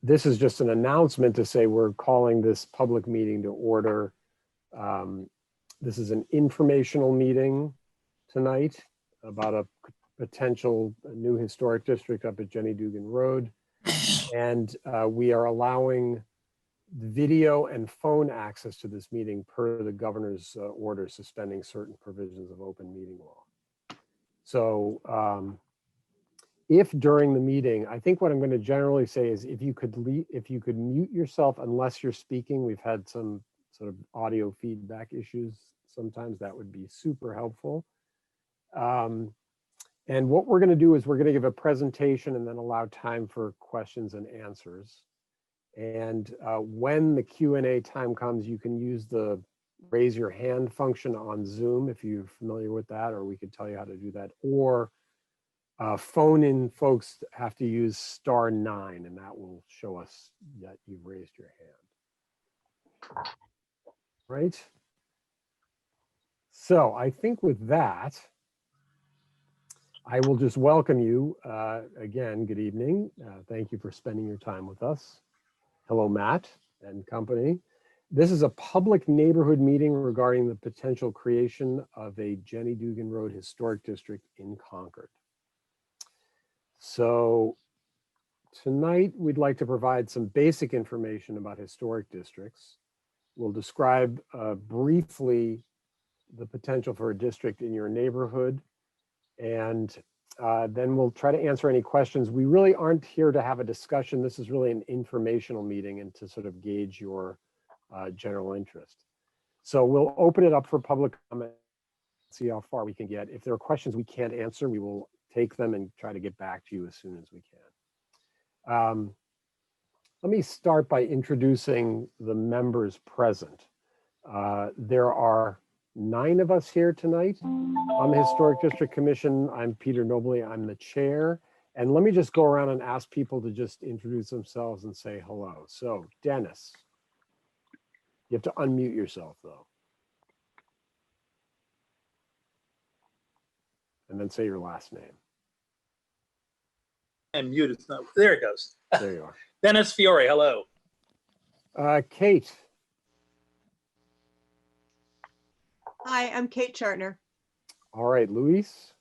this is just an announcement to say we're calling this public meeting to order. This is an informational meeting tonight about a potential new historic district up at Jenny Dugan Road. And we are allowing video and phone access to this meeting per the governor's order suspending certain provisions of open meeting law. So if during the meeting, I think what I'm going to generally say is if you could mute yourself unless you're speaking. We've had some sort of audio feedback issues. Sometimes that would be super helpful. And what we're going to do is we're going to give a presentation and then allow time for questions and answers. And when the Q&A time comes, you can use the raise your hand function on Zoom if you're familiar with that, or we could tell you how to do that. Or phone in folks have to use *9 and that will show us that you've raised your hand. Right? So I think with that, I will just welcome you again. Good evening. Thank you for spending your time with us. Hello, Matt and company. This is a public neighborhood meeting regarding the potential creation of a Jenny Dugan Road Historic District in Concord. So tonight we'd like to provide some basic information about historic districts. We'll describe briefly the potential for a district in your neighborhood, and then we'll try to answer any questions. We really aren't here to have a discussion. This is really an informational meeting and to sort of gauge your general interest. So we'll open it up for public comment, see how far we can get. If there are questions we can't answer, we will take them and try to get back to you as soon as we can. Let me start by introducing the members present. There are 9 of us here tonight on the Historic District Commission. I'm Peter Nobley, I'm the chair. And let me just go around and ask people to just introduce themselves and say hello. So Dennis, you have to unmute yourself though. And then say your last name. I'm muted. It's not, there it goes. There you are. Dennis Fiore, hello. Kate. Hi, I'm Kate Chartner. All right, Luis.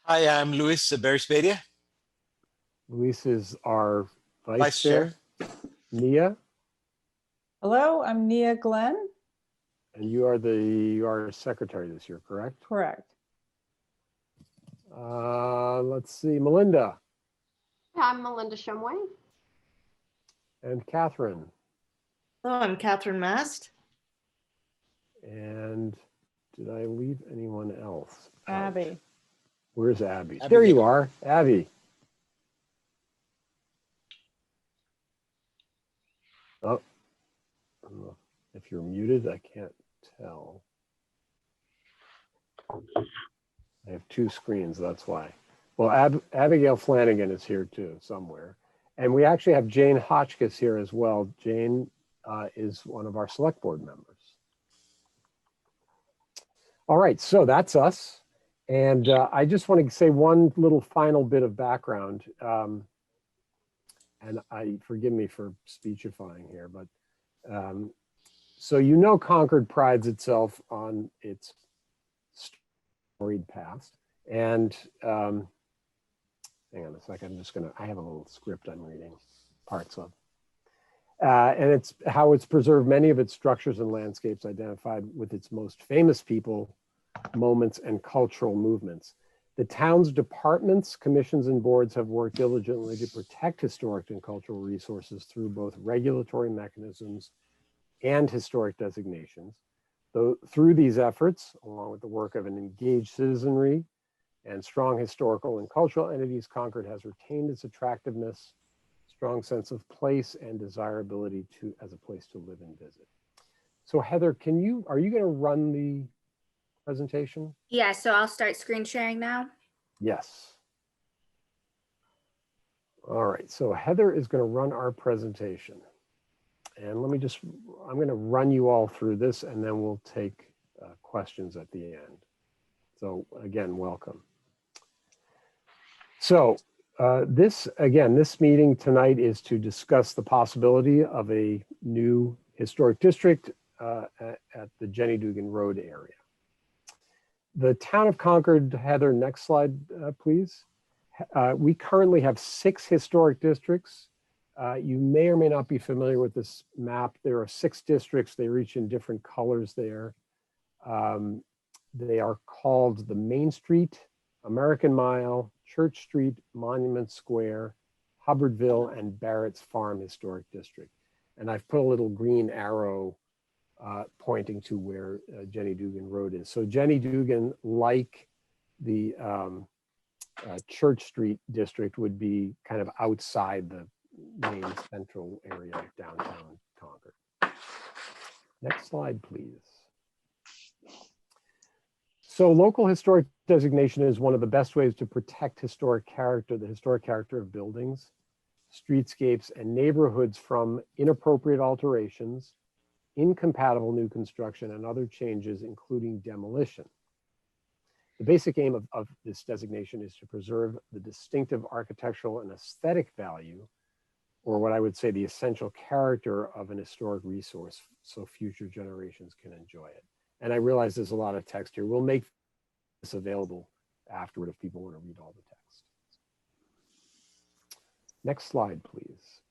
Hi, I'm Luis Berispedia. Luis is our vice chair. Nia. Hello, I'm Nia Glenn. And you are secretary this year, correct? Correct. Let's see, Melinda. I'm Melinda Shumway. And Catherine. Hello, I'm Catherine Mast. And did I leave anyone else out? Abby. Where's Abby? Abby There you Gill. are, Abby. Oh, I don't know if you're muted, I can't tell. I have 2 screens, that's why. Well, Abigail Flanagan is here too, somewhere. And we actually have Jane Hotchkiss here as well. Jane is one of our select board members. All right, so that's us. And I just want to say one little final bit of background. And forgive me for speechifying here, but so you know Concord prides itself on its storied past. And hang on a second, I have a little script I'm reading parts of. And it's how it's preserved many of its structures and landscapes identified with its most famous people, moments, and cultural movements. The town's departments, commissions, and boards have worked diligently to protect historic and cultural resources through both regulatory mechanisms and historic designations. Through these efforts, along with the work of an engaged citizenry and strong historical and cultural entities, Concord has retained its attractiveness, strong sense of place, and desirability as a place to live and visit. So Heather, are you going to run the presentation? Yeah, so I'll start screen sharing now. Yes. All right, so Heather is going to run our presentation. And I'm going to run you all through this and then we'll take questions at the end. So again, welcome. So This meeting tonight is to discuss the possibility of a new historic district at the Jenny Dugan Road area. The town of Concord, Heather, next slide, please. We currently have 6 historic districts. You may or may not be familiar with this map. There are 6 districts. They reach in different colors there. They are called the Main Street, American Mile, Church Street, Monument Square, Hubbardville, and Barrett's Farm Historic District. And I've put a little green arrow pointing to where Jenny Dugan Road is. So Jenny Dugan, like the Church Street district, would be kind of outside the main central area of downtown Concord. Next slide, please. So local historic designation is one of the best ways to protect historic character, the historic character of buildings, streetscapes, and neighborhoods from inappropriate alterations, incompatible new construction, and other changes, including demolition. The basic aim of this designation is to preserve the distinctive architectural and aesthetic value, or what I would say the essential character of an historic resource, so future generations can enjoy it. And I realize there's a lot of text here. We'll make this available afterward if people want to read all the text. Next slide, please.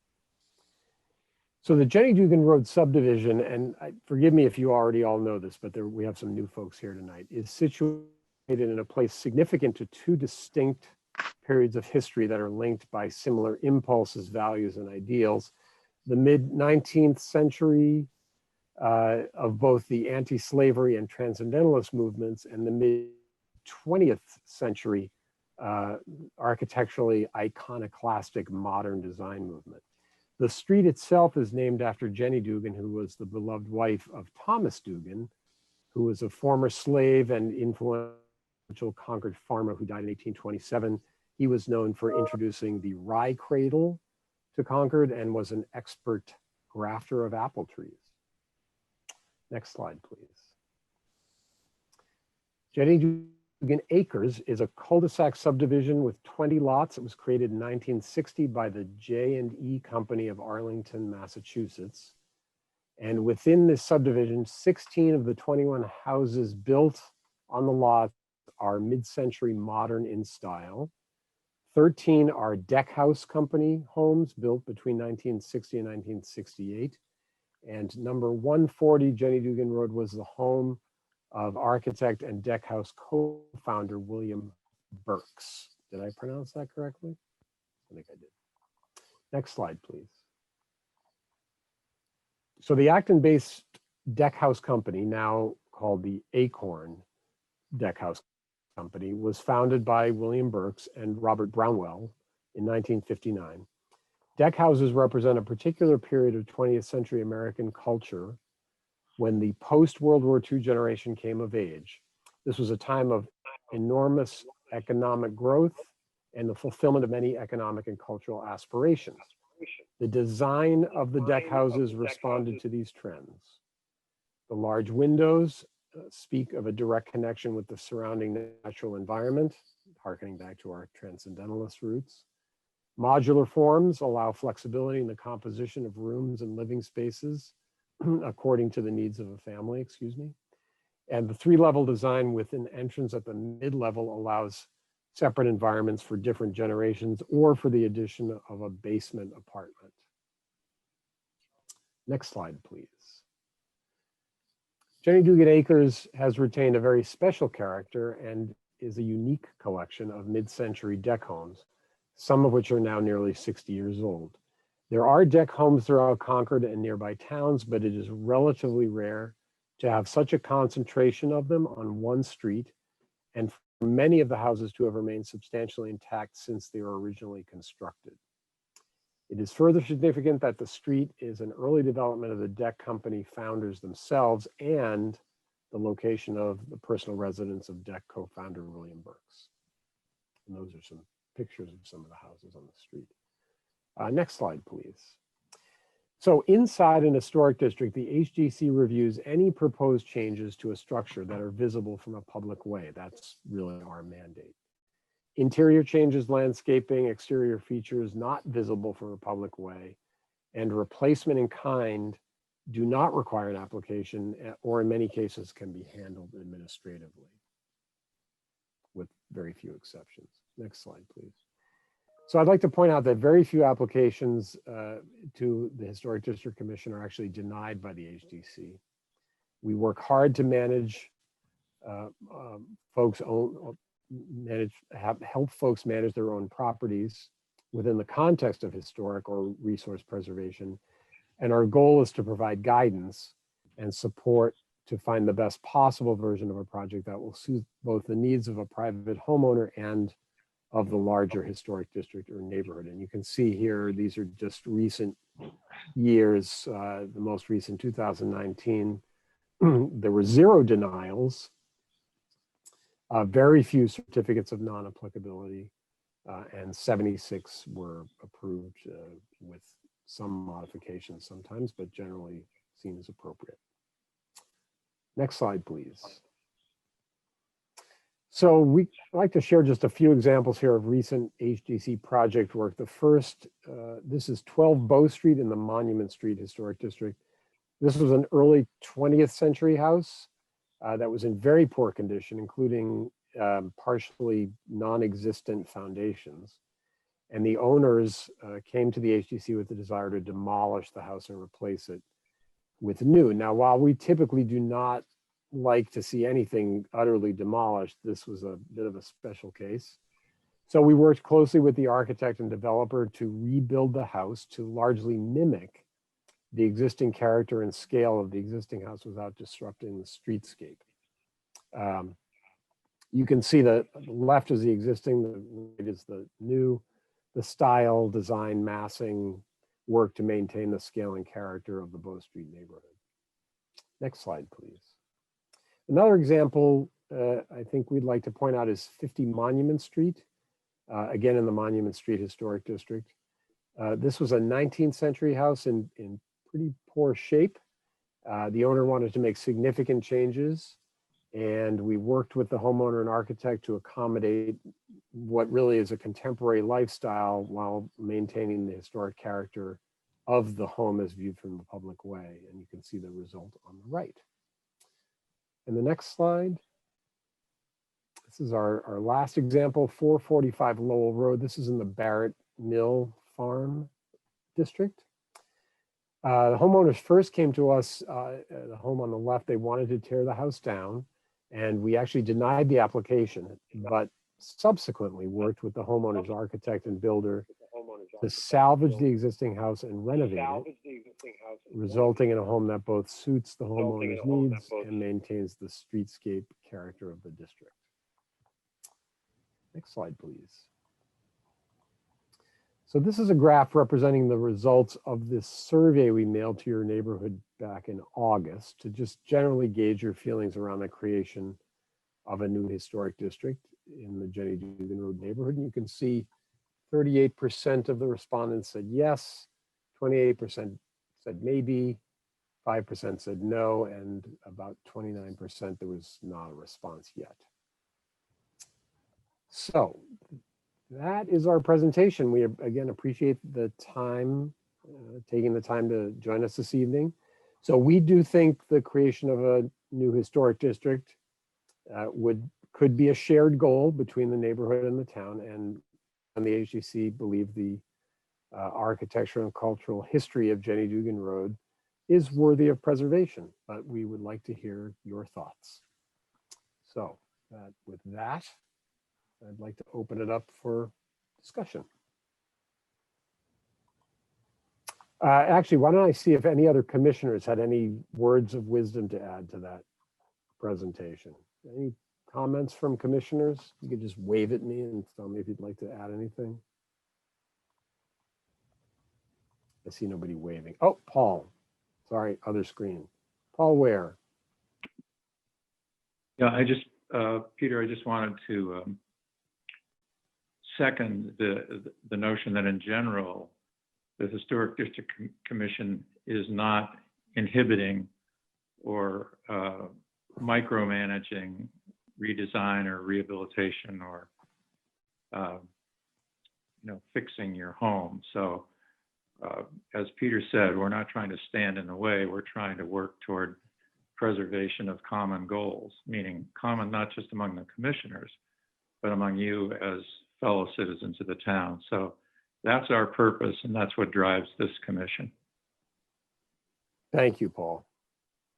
So the Jenny Dugan Road subdivision, and forgive me if you already all know this, but we have some new folks here tonight, is situated in a place significant to 2 distinct periods of history that are linked by similar impulses, values, and ideals. The mid-19th century of both the anti-slavery and transcendentalist movements, and the mid-20th century architecturally iconoclastic modern design movement. The street itself is named after Jenny Dugan, who was the beloved wife of Thomas Dugan, who was a former slave and influential Concord farmer who died in 1827. He was known for introducing the rye cradle to Concord and was an expert grafter of apple trees. Next slide, please. Jenny Dugan Acres is a cul-de-sac subdivision with 20 lots. It was created in 1960 by the J&E Company of Arlington, Massachusetts. And within this subdivision, 16 of the 21 houses built on the lot are mid-century modern in style. 13 are deck house company homes built between 1960 and 1968. And number 140 Jenny Dugan Road was the home of architect and deck house co-founder William Burks. Did I pronounce that correctly? I think I did. Next slide, please. So the Acton-based deck house company, now called the Acorn Deck House Company, was founded by William Burks and Robert Brownwell in 1959. Deck houses represent a particular period of 20th century American culture when the post-World War II generation came of age. This was a time of enormous economic growth and the fulfillment of many economic and cultural aspirations. The design of the deck houses responded to these trends. The large windows speak of a direct connection with the surrounding natural environment, harkening back to our transcendentalist roots. Modular forms allow flexibility in the composition of rooms and living spaces according to the needs of a family, And the 3-level design with an entrance at the mid-level allows separate environments for different generations or for the addition of a basement apartment. Next slide, please. Jenny Dugan Acres has retained a very special character and is a unique collection of mid-century deck homes, some of which are now nearly 60 years old. There are deck homes throughout Concord and nearby towns, but it is relatively rare to have such a concentration of them on one street, and for many of the houses to have remained substantially intact since they were originally constructed. It is further significant that the street is an early development of the deck company founders themselves and the location of the personal residence of deck co-founder William Burks. And those are some pictures of some of the houses on the street. Next slide, please. So inside an historic district, the HDC reviews any proposed changes to a structure that are visible from a public way. That's really our mandate. Interior changes, landscaping, exterior features not visible from a public way, and replacement in kind do not require an application, or in many cases can be handled administratively, with very few exceptions. Next slide, please. So I'd like to point out that very few applications to the Historic District Commission are actually denied by the HDC. We work hard to manage help folks manage their own properties within the context of historic or resource preservation. And our goal is to provide guidance and support to find the best possible version of a project that will suit both the needs of a private homeowner and of the larger historic district or neighborhood. And you can see here, these are just recent years, the most recent 2019, there were 0 denials, very few certificates of non-applicability, and 76 were approved with some modifications sometimes, but generally seen as appropriate. Next slide, please. So we like to share just a few examples here of recent HDC project work. The first, this is 12 Bow Street in the Monument Street Historic District. This was an early 20th century house that was in very poor condition, including partially non-existent foundations. And the owners came to the HDC with the desire to demolish the house and replace it with new. Now, while we typically do not like to see anything utterly demolished, this was a bit of a special case. So we worked closely with the architect and developer to rebuild the house to largely mimic the existing character and scale of the existing house without disrupting the streetscape. You can see that the left is the existing, the right is the new. The style, design, massing work to maintain the scale and character of the Bow Street neighborhood. Next slide, please. Another example I think we'd like to point out is 50 Monument Street, again in the Monument Street Historic District. This was a 19th century house in pretty poor shape. The owner wanted to make significant changes, and we worked with the homeowner and architect to accommodate what really is a contemporary lifestyle while maintaining the historic character of the home as viewed from the public way. And you can see the result on the right. And the next slide. This is our last example, 445 Lowell Road. This is in the Barrett Mill Farm District. The homeowners first came to us, the home on the left, they wanted to tear the house down, and we actually denied the application, but subsequently worked with the homeowner's architect and builder to salvage the existing house and renovate it, resulting in a home that both suits the homeowner's needs and maintains the streetscape character of the district. Next slide, please. So this is a graph representing the results of this survey we mailed to your neighborhood back in August to just generally gauge your feelings around the creation of a new historic district in the Jenny Dugan Road neighborhood. And you can see 38% of the respondents said yes, 28% said maybe, 5% said no, and about 29% there was not a response yet. So that is our presentation. We again appreciate the time, taking the time to join us this evening. So we do think the creation of a new historic district could be a shared goal between the neighborhood and the town, and the HDC believe the architectural and cultural history of Jenny Dugan Road is worthy of preservation, but we would like to hear your thoughts. So with that, I'd like to open it up for discussion. Actually, why don't I see if any other commissioners had any words of wisdom to add to that presentation? Any comments from commissioners? You could just wave at me and tell me if you'd like to add anything. I see nobody waving. Oh, Paul. Sorry, other screen. Paul Ware. Yeah, Peter, I just wanted to second the notion that in general, the Historic District Commission is not inhibiting or micromanaging redesign or rehabilitation or fixing your home. So as Peter said, we're not trying to stand in the way. We're trying to work toward preservation of common goals, meaning common not just among the commissioners, but among you as fellow citizens of the town. So that's our purpose, and that's what drives this commission. Thank you, Paul.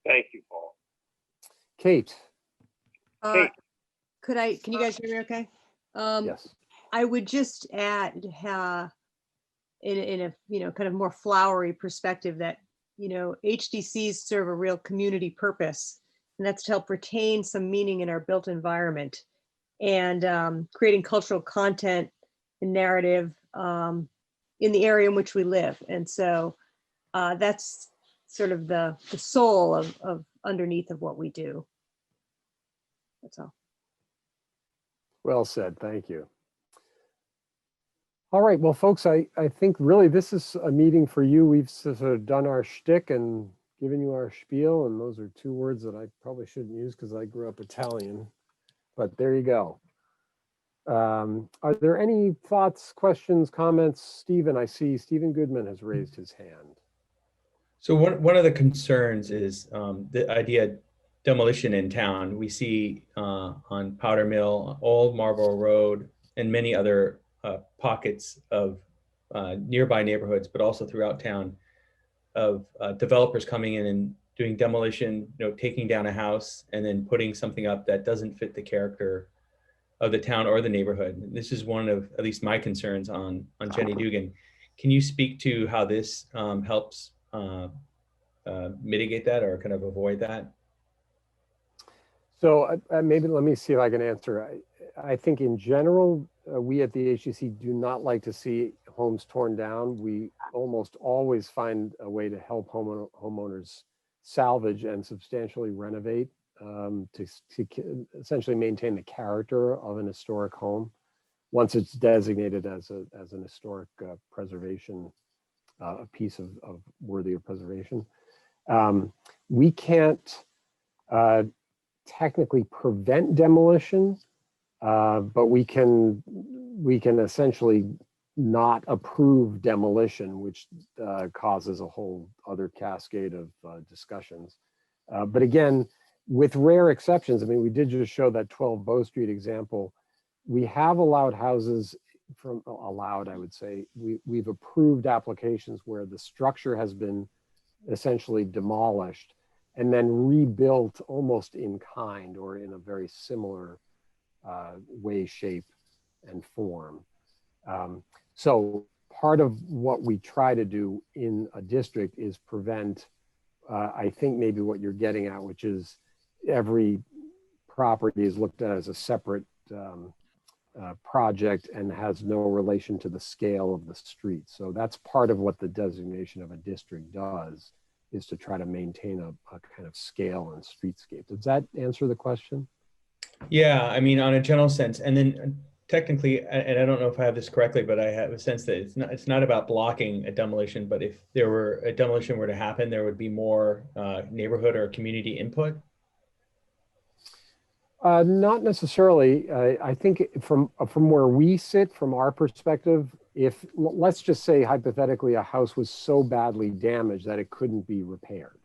Thank you, Paul. Kate? Can you guys hear me okay? Yes. I would just add, in a, kind of more flowery perspective that, HDCs serve a real community purpose, and that's to help retain some meaning in our built environment and creating cultural content and narrative in the area in which we live. And so that's sort of the soul of underneath of what we do. That's all. Well said. Thank you. All right. Well, folks, I think really this is a meeting for you. We've sort of done our shtick and given you our spiel. And those are two words that I probably shouldn't use because I grew up Italian. But there you go. Are there any thoughts, questions, comments? Stephen, I see Stephen Goodman has raised his hand. So one of the concerns is the idea of demolition in town. We see on Powder Mill, Old Marlborough Road, and many other pockets of nearby neighborhoods, but also throughout town, of developers coming in and doing demolition, taking down a house and then putting something up that doesn't fit the character of the town or the neighborhood. This is one of at least my concerns on Jenny Dugan. Can you speak to how this helps mitigate that or kind of avoid that? So maybe let me see if I can answer. I think in general, we at the HGC do not like to see homes torn down. We almost always find a way to help homeowners salvage and substantially renovate to essentially maintain the character of an historic home once it's designated as an historic preservation, a piece of worthy of preservation. We can't technically prevent demolition, but we can essentially not approve demolition, which causes a whole other cascade of discussions. But again, with rare exceptions, I mean, we did just show that 12 Bow Street example. We have allowed houses I would say, we've approved applications where the structure has been essentially demolished and then rebuilt almost in kind or in a very similar way, shape, and form. So part of what we try to do in a district is prevent, I think maybe what you're getting at, which is every property is looked at as a separate project and has no relation to the scale of the street. So that's part of what the designation of a district does, is to try to maintain a kind of scale and streetscape. Does that answer the question? Yeah, I mean, on a general sense, and then technically, and I don't know if I have this correctly, but I have a sense that it's not about blocking a demolition, but if there were a demolition were to happen, there would be more neighborhood or community input. Not necessarily. I think from where we sit, from our perspective, if let's just say hypothetically a house was so badly damaged that it couldn't be repaired,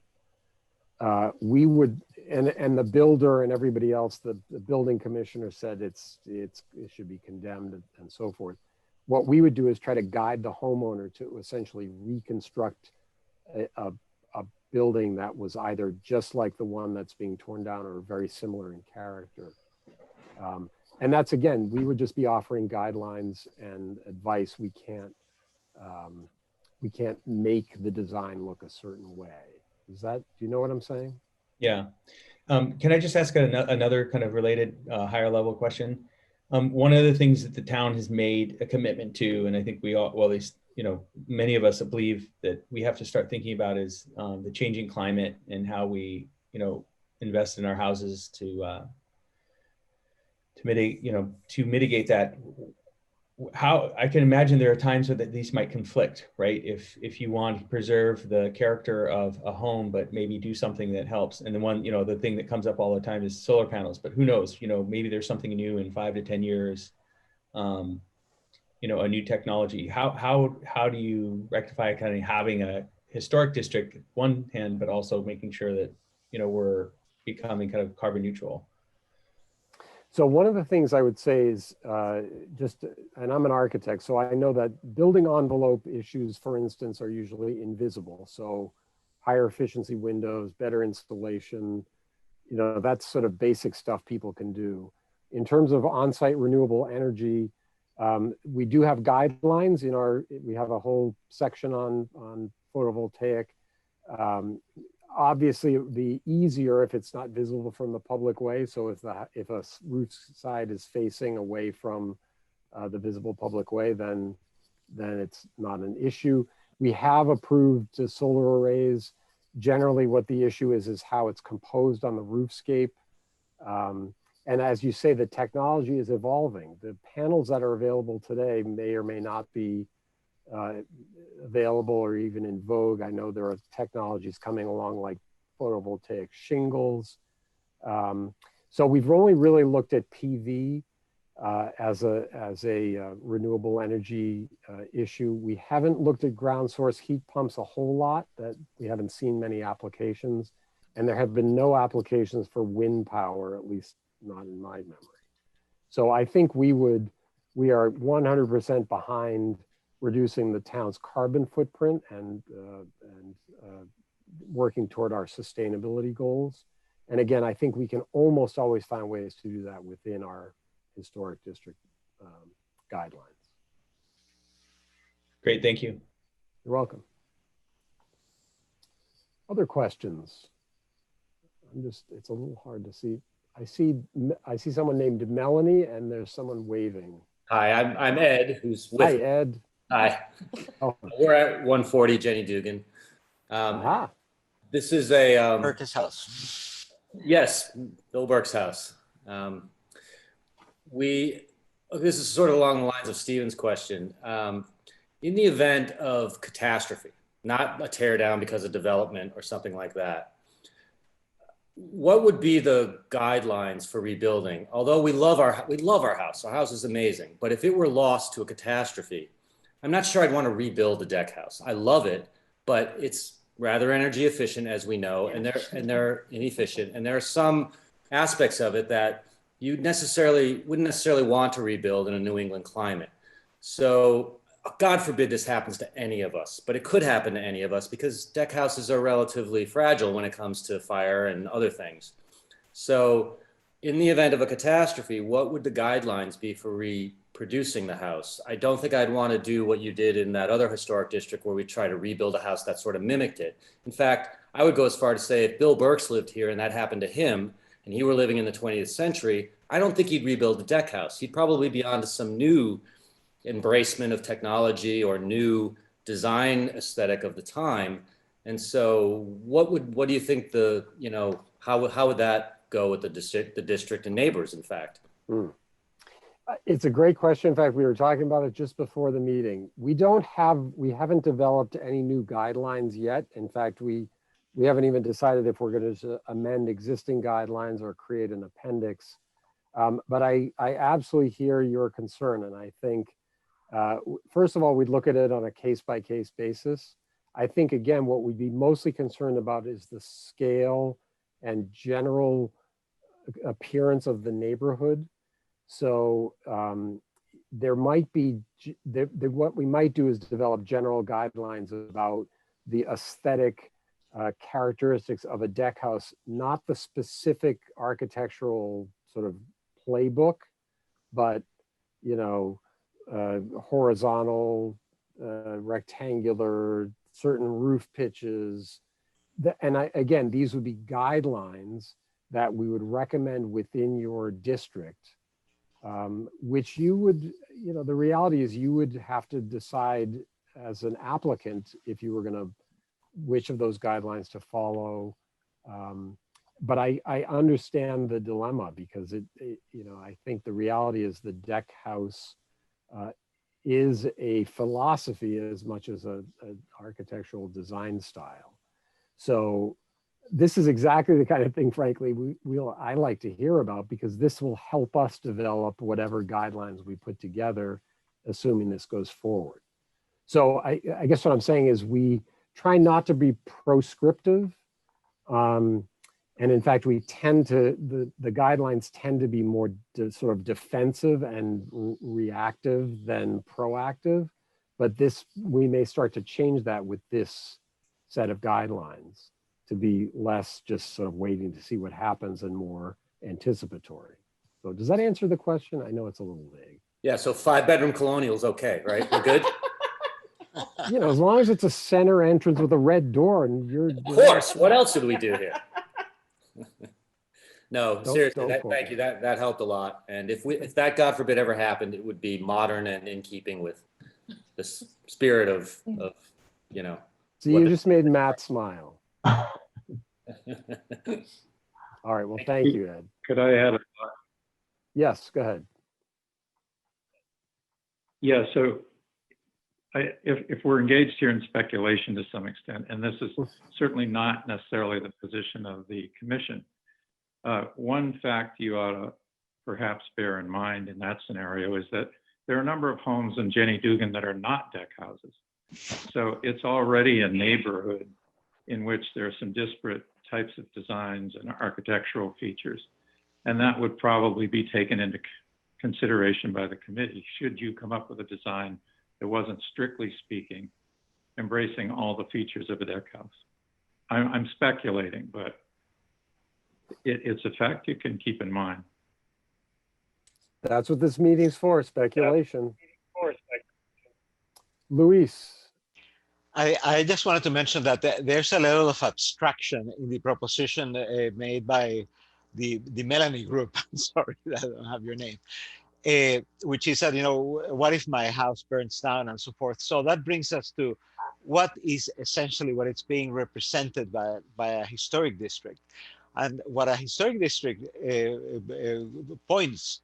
we would, and the builder and everybody else, the building commissioner said it should be condemned and so forth. What we would do is try to guide the homeowner to essentially reconstruct a building that was either just like the one that's being torn down or very similar in character. And that's, again, we would just be offering guidelines and advice. We can't make the design look a certain way. Do you know what I'm saying? Yeah. Can I just ask another kind of related higher level question? One of the things that the town has made a commitment to, and I think we all, well, at least, many of us believe that we have to start thinking about is the changing climate and how we, invest in our houses to mitigate that. How I can imagine there are times that these might conflict, right? If you want to preserve the character of a home, but maybe do something that helps. And the thing that comes up all the time is solar panels, but who knows, maybe there's something new in 5 to 10 years a new technology. How do you rectify kind of having a historic district on one hand, but also making sure that, we're becoming kind of carbon neutral? So one of the things I would say is and I'm an architect, so I know that building envelope issues, for instance, are usually invisible. So higher efficiency windows, better installation, that's sort of basic stuff people can do. In terms of on-site renewable energy, we do have guidelines we have a whole section on photovoltaic. Obviously, it would be easier if it's not visible from the public way. So if a roof side is facing away from the visible public way, then it's not an issue. We have approved solar arrays. Generally, what the issue is how it's composed on the roofscape. And as you say, the technology is evolving. The panels that are available today may or may not be available or even in vogue. I know there are technologies coming along like photovoltaic shingles. So we've only really looked at PV as a renewable energy issue. We haven't looked at ground source heat pumps a whole lot. That we haven't seen many applications, and there have been no applications for wind power, at least not in my memory. So I think we are 100% behind reducing the town's carbon footprint and working toward our sustainability goals. And again, I think we can almost always find ways to do that within our historic district guidelines. Great, thank you. You're welcome. Other questions? It's a little hard to see. I see someone named Melanie, and there's someone waving. Hi, I'm Ed, who's with. Hi, Ed. Hi. Oh. We're at 140 Jenny Dugan. This is a Burke's house. Yes, Bill Burke's house. This is sort of along the lines of Stephen's question. In the event of catastrophe, not a tear down because of development or something like that, what would be the guidelines for rebuilding? Although we love our house. Our house is amazing. But if it were lost to a catastrophe, I'm not sure I'd want to rebuild the deck house. I love it, but it's rather energy efficient, as we know, and they're inefficient. And there are some aspects of it that you wouldn't necessarily want to rebuild in a New England climate. So God forbid this happens to any of us, but it could happen to any of us because deck houses are relatively fragile when it comes to fire and other things. So in the event of a catastrophe, what would the guidelines be for reproducing the house? I don't think I'd want to do what you did in that other historic district where we try to rebuild a house that sort of mimicked it. In fact, I would go as far to say if Bill Burks lived here and that happened to him and he were living in the 20th century, I don't think he'd rebuild the deck house. He'd probably be onto some new embracement of technology or new design aesthetic of the time. And so what do you think how would that go with the district and neighbors, in fact? It's a great question. In fact, we were talking about it just before the meeting. We haven't developed any new guidelines yet. In fact, we haven't even decided if we're going to amend existing guidelines or create an appendix. But I absolutely hear your concern. And I think, first of all, we'd look at it on a case-by-case basis. I think, again, what we'd be mostly concerned about is the scale and general appearance of the neighborhood. So there might be, what we might do is develop general guidelines about the aesthetic characteristics of a deck house, not the specific architectural sort of playbook, but, horizontal, rectangular, certain roof pitches. Again, these would be guidelines that we would recommend within your district, which you would, the reality is you would have to decide as an applicant if you were which of those guidelines to follow. But I understand the dilemma because I think the reality is the deck house is a philosophy as much as an architectural design style. So this is exactly the kind of thing, frankly, I like to hear about, because this will help us develop whatever guidelines we put together, assuming this goes forward. So I guess what I'm saying is we try not to be proscriptive. And in fact, we tend to, the guidelines tend to be more sort of defensive and reactive than proactive. But this, we may start to change that with this set of guidelines to be less just sort of waiting to see what happens and more anticipatory. So does that answer the question? I know it's a little vague. Yeah, so 5-bedroom colonial's okay, right? We're good? You know, as long as it's a center entrance with a red door and you're— Of course, what else did we do here? No, seriously, don't thank you. That helped a lot. And if that, God forbid, ever happened, it would be modern and in keeping with the spirit of you know. So you just made Matt smile. All right, well, thank you, Ed. Could I add a thought? Yes, go ahead. Yeah, so if we're engaged here in speculation to some extent, and this is certainly not necessarily the position of the commission, one fact you ought to perhaps bear in mind in that scenario is that there are a number of homes in Jenny Dugan that are not deck houses. So it's already a neighborhood in which there are some disparate types of designs and architectural features. And that would probably be taken into consideration by the committee should you come up with a design that wasn't, strictly speaking, embracing all the features of a deck house. I'm speculating, but it's a fact you can keep in mind. That's what this meeting's for, speculation. Luis. I just wanted to mention that there's a level of abstraction in the proposition made by the Melanie group. I'm sorry that I don't have your name. Which is that, you know, what if my house burns down and so forth. So that brings us to what is essentially what it's being represented by a historic district. And what a historic district points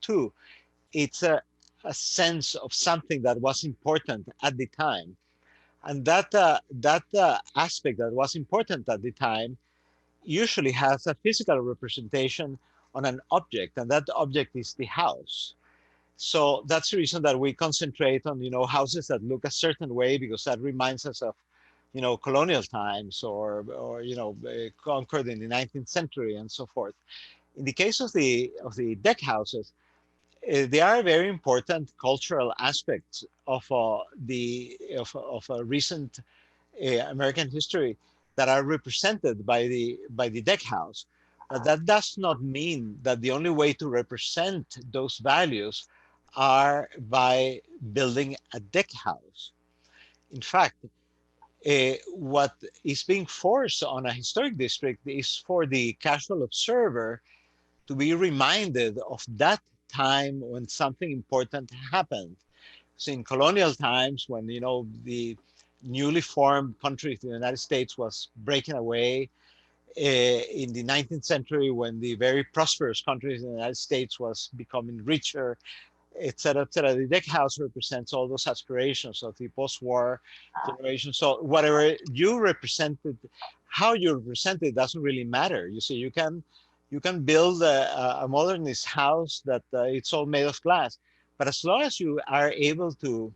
to, it's a sense of something that was important at the time. And that aspect that was important at the time usually has a physical representation on an object, and that object is the house. So that's the reason that we concentrate on, you know, houses that look a certain way, because that reminds us of, you know, colonial times or you know, Concord in the 19th century and so forth. In the case of the deck houses, they are very important cultural aspects of recent American history that are represented by the deck house. But that does not mean that the only way to represent those values are by building a deck house. In fact, what is being forced on a historic district is for the casual observer to be reminded of that time when something important happened. So in colonial times, when, you know, the newly formed country, the United States, was breaking away, in the 19th century, when the very prosperous country in the United States was becoming richer, et cetera, et cetera. The deck house represents all those aspirations of the post-war generation. So whatever you represented, how you represent it doesn't really matter. You see, you can build a modernist house that it's all made of glass, but as long as you are able to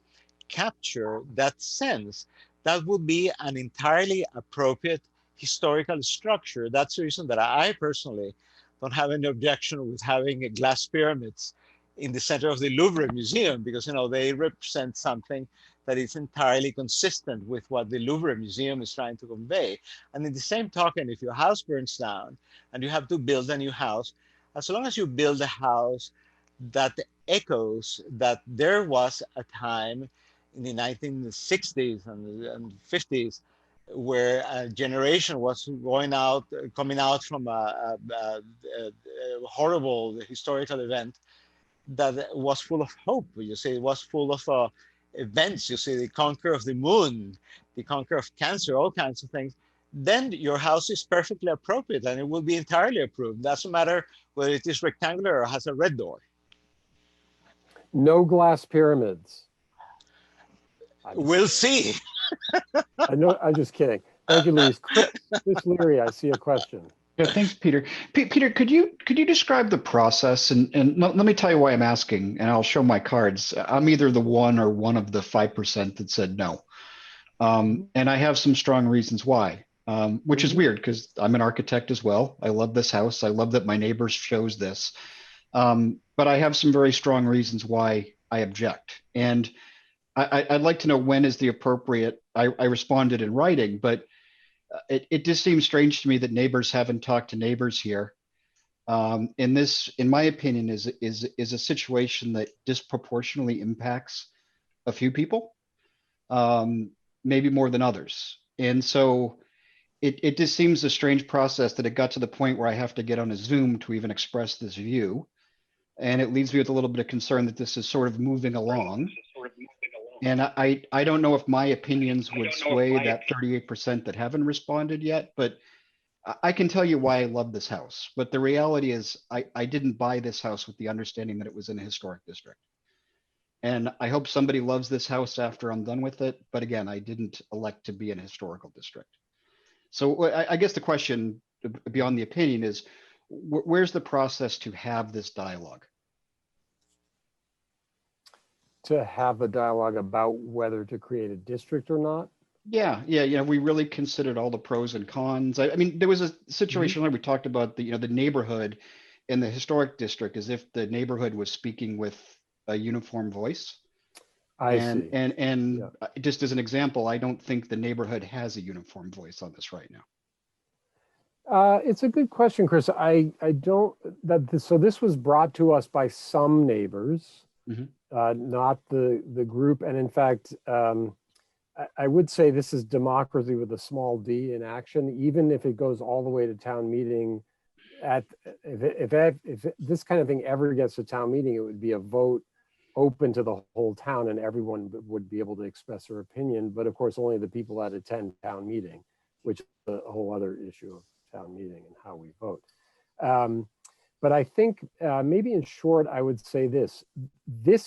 capture that sense, that would be an entirely appropriate historical structure. That's the reason that I personally don't have any objection with having glass pyramids in the center of the Louvre Museum, because, you know, they represent something that is entirely consistent with what the Louvre Museum is trying to convey. And in the same token, if your house burns down and you have to build a new house, as long as you build a house that echoes that there was a time in the 1960s and 50s where a generation was coming out from a horrible historical event that was full of hope. You see, it was full of events. You see, the conquer of the moon, the conquer of cancer, all kinds of things. Then your house is perfectly appropriate and it will be entirely approved. Doesn't matter whether it is rectangular or has a red door. No glass pyramids. We'll see. I know, I'm just kidding. Thank you, Luis. Chris Leary, I see a question. Yeah, thanks, Peter. Peter, could you describe the process? And let me tell you why I'm asking, and I'll show my cards. I'm either the one or one of the 5% that said no. And I have some strong reasons why, which is weird because I'm an architect as well. I love this house. I love that my neighbors chose this. But I have some very strong reasons why I object. And I'd like to know when is the appropriate, I responded in writing, but it just seems strange to me that neighbors haven't talked to neighbors here. And this, in my opinion, is a situation that disproportionately impacts a few people, maybe more than others. And so it just seems a strange process that it got to the point where I have to get on a Zoom to even express this view. And it leaves me with a little bit of concern that this is sort of moving along. And I don't know if my opinions would sway that 38% that haven't responded yet, but I can tell you why I love this house. But the reality is I didn't buy this house with the understanding that it was in a historic district. And I hope somebody loves this house after I'm done with it. But again, I didn't elect to be in a historical district. So I guess the question beyond the opinion is, where's the process to have this dialogue? To have a dialogue about whether to create a district or not? Yeah. We really considered all the pros and cons. I mean, there was a situation where we talked about the neighborhood in the historic district as if the neighborhood was speaking with a uniform voice. I see. And just as an example, I don't think the neighborhood has a uniform voice on this right now. It's a good question, Chris. So this was brought to us by some neighbors, not the group. And in fact, I would say this is democracy with a small d in action, even if it goes all the way to town meeting. If this kind of thing ever gets to town meeting, it would be a vote open to the whole town and everyone would be able to express their opinion. But of course, only the people that attend town meeting, which is a whole other issue of town meeting and how we vote. But I think maybe in short, I would say this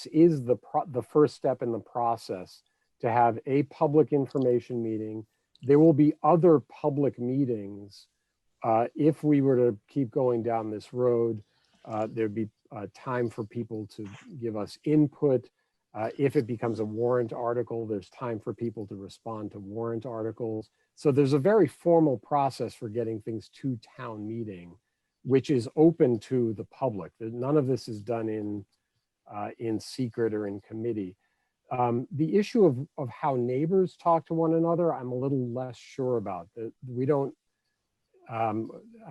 is the first step in the process to have a public information meeting. There will be other public meetings. If we were to keep going down this road, there'd be time for people to give us input. If it becomes a warrant article, there's time for people to respond to warrant articles. So there's a very formal process for getting things to town meeting, which is open to the public. None of this is done in secret or in committee. The issue of how neighbors talk to one another, I'm a little less sure about. I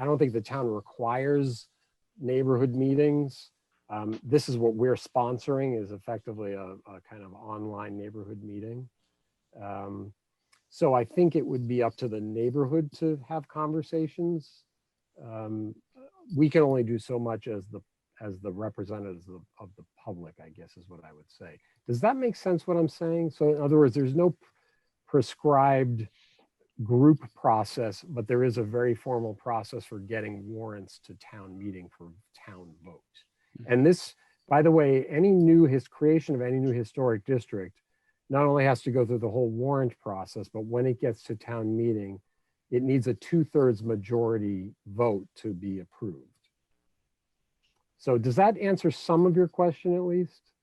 don't think the town requires neighborhood meetings. This is what we're sponsoring, is effectively a kind of online neighborhood meeting. So I think it would be up to the neighborhood to have conversations. We can only do so much as the representatives of the public, I guess is what I would say. Does that make sense what I'm saying? So in other words, there's no prescribed group process, but there is a very formal process for getting warrants to town meeting for town vote. And this, by the way, creation of any new historic district not only has to go through the whole warrant process, but when it gets to town meeting, it needs a 2/3 majority vote to be approved. So does that answer some of your question at least?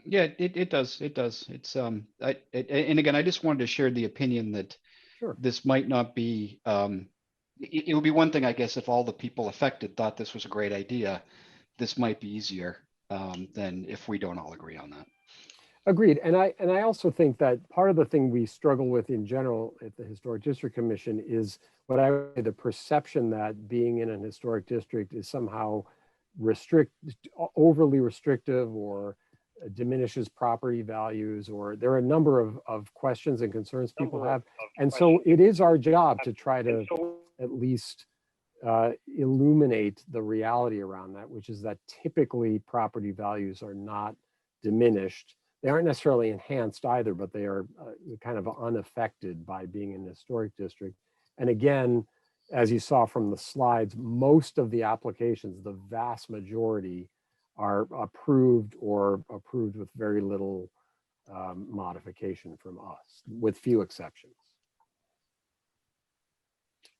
Yeah, it does. It does. It's and again, I just wanted to share the opinion that this might not be. It would be one thing, I guess, if all the people affected thought this was a great idea. This might be easier than if we don't all agree on that. Agreed. And I also think that part of the thing we struggle with in general at the Historic District Commission is what I would say the perception that being in an historic district is somehow overly restrictive or diminishes property values, or there are a number of questions and concerns people have. And so it is our job to try to at least illuminate the reality around that, which is that typically property values are not diminished. They aren't necessarily enhanced either, but they are kind of unaffected by being in a historic district. And again, as you saw from the slides, most of the applications, the vast majority, are approved or approved with very little modification from us, with few exceptions.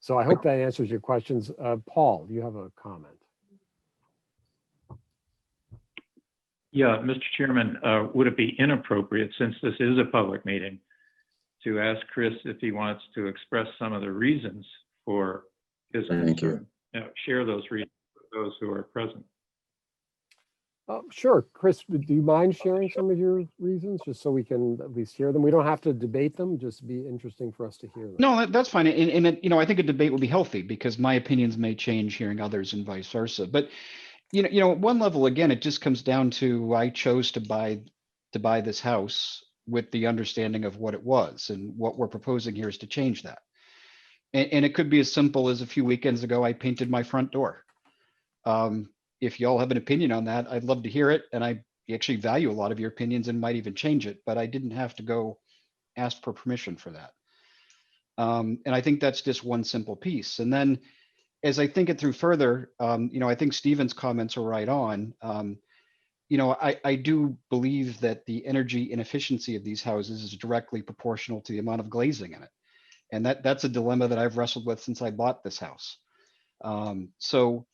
So I hope that answers your questions. Paul, you have a comment? Yeah, Mr. Chairman, would it be inappropriate, since this is a public meeting, to ask Chris if he wants to express some of the reasons for his concern? Share those reasons with those who are present. Sure. Chris, do you mind sharing some of your reasons, just so we can at least hear them? We don't have to debate them, just be interesting for us to hear them. No, that's fine. And I think a debate will be healthy because my opinions may change hearing others and vice versa. But at one level, again, it just comes down to I chose to buy this house with the understanding of what it was, and what we're proposing here is to change that. And it could be as simple as a few weekends ago, I painted my front door. If y'all have an opinion on that, I'd love to hear it. And I actually value a lot of your opinions and might even change it, but I didn't have to go ask for permission for that. And I think that's just one simple piece. And then as I think it through further, I think Stephen's comments are right on. I do believe that the energy inefficiency of these houses is directly proportional to the amount of glazing in it. And that's a dilemma that I've wrestled with since I bought this house. So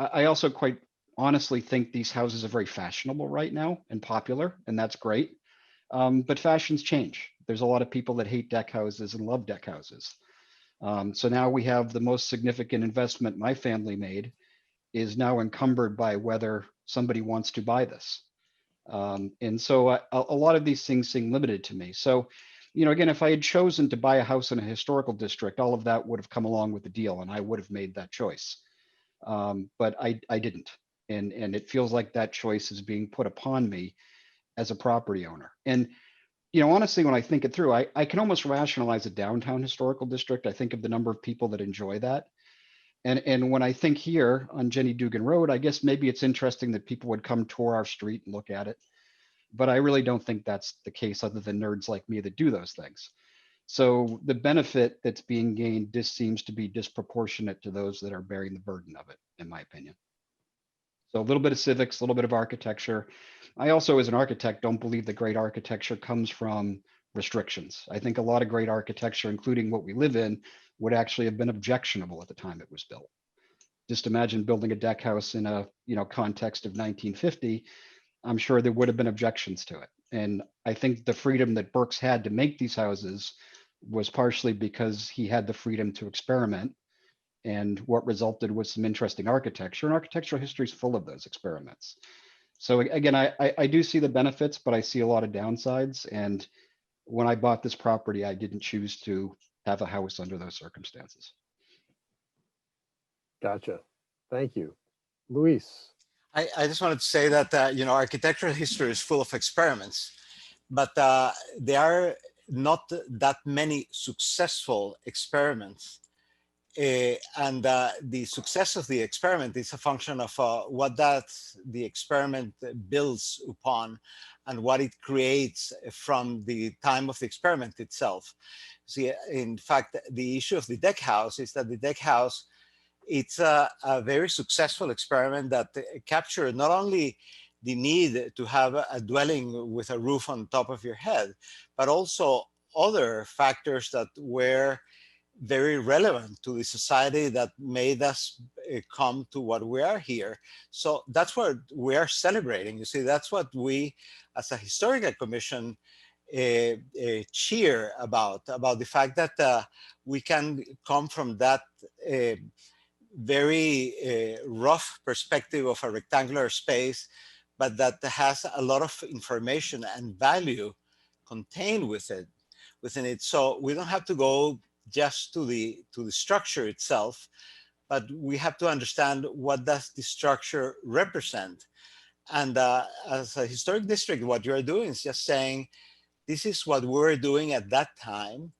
I also quite honestly think these houses are very fashionable right now and popular, and that's great. But fashions change. There's a lot of people that hate deck houses and love deck houses. So now we have the most significant investment my family made is now encumbered by whether somebody wants to buy this. And so a lot of these things seem limited to me. So, again, if I had chosen to buy a house in a historical district, all of that would have come along with the deal and I would have made that choice. But I didn't. And it feels like that choice is being put upon me as a property owner. And, honestly, when I think it through, I can almost rationalize a downtown historical district. I think of the number of people that enjoy that. And when I think here on Jenny Dugan Road, I guess maybe it's interesting that people would come tour our street and look at it. But I really don't think that's the case, other than nerds like me that do those things. So the benefit that's being gained just seems to be disproportionate to those that are bearing the burden of it, in my opinion. So a little bit of civics, a little bit of architecture. I also, as an architect, don't believe that great architecture comes from restrictions. I think a lot of great architecture, including what we live in, would actually have been objectionable at the time it was built. Just imagine building a deck house in a context of 1950. I'm sure there would have been objections to it. And I think the freedom that Burke's had to make these houses was partially because he had the freedom to experiment. And what resulted was some interesting architecture, and architectural history is full of those experiments. So again, I do see the benefits, but I see a lot of downsides. And when I bought this property, I didn't choose to have a house under those circumstances. Gotcha. Thank you. Luis. I just wanted to say that, architectural history is full of experiments, but there are not that many successful experiments. And the success of the experiment is a function of what the experiment builds upon and what it creates from the time of the experiment itself. See, in fact, the issue of the deck house is that the deck house, it's a very successful experiment that captured not only the need to have a dwelling with a roof on top of your head, but also other factors that were very relevant to the society that made us come to what we are here. So that's what we are celebrating. You see, that's what we, as a historical commission, cheer about the fact that we can come from that very rough perspective of a rectangular space, but that has a lot of information and value contained within it. So we don't have to go just to the structure itself, but we have to understand what does the structure represent. And as a historic district, what you're doing is just saying, this is what we were doing at that time.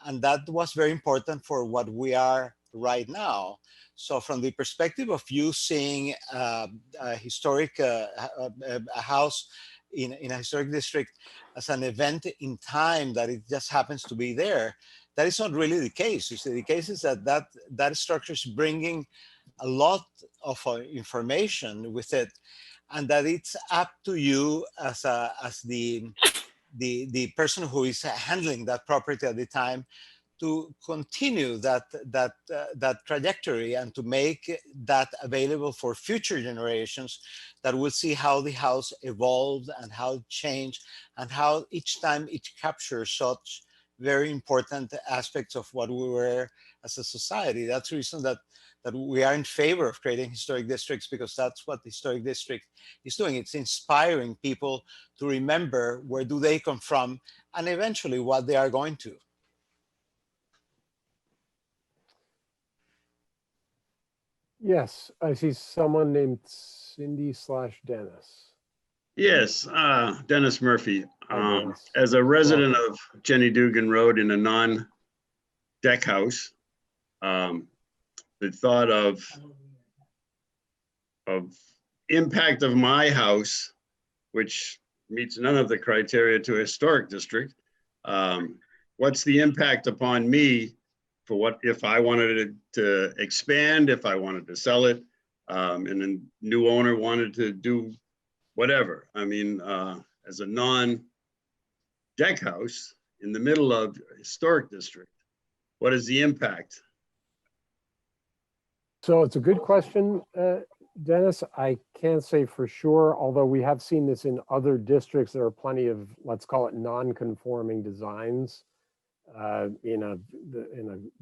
And that was very important for what we are right now. So from the perspective of you seeing a historic a house in a historic district as an event in time that it just happens to be there, that is not really the case. You see, the case is that that structure is bringing a lot of information with it, and that it's up to you as the person who is handling that property at the time to continue that trajectory and to make that available for future generations that will see how the house evolved and how it changed and how each time it captures such very important aspects of what we were as a society. That's the reason that we are in favor of creating historic districts, because that's what the historic district is doing. It's inspiring people to remember where do they come from and eventually what they are going to. Yes, I see someone named Cindy/Dennis. Yes, Dennis Murphy. Hi, Dennis. As a resident of Jenny Dugan Road in a non-deck house, the thought of impact of my house, which meets none of the criteria to a historic district, what's the impact upon me for what if I wanted to expand, if I wanted to sell it, and a new owner wanted to do whatever. I mean, as a non-deck house in the middle of a historic district, what is the impact? So it's a good question, Dennis. I can't say for sure, although we have seen this in other districts. There are plenty of, let's call it, non-conforming designs in a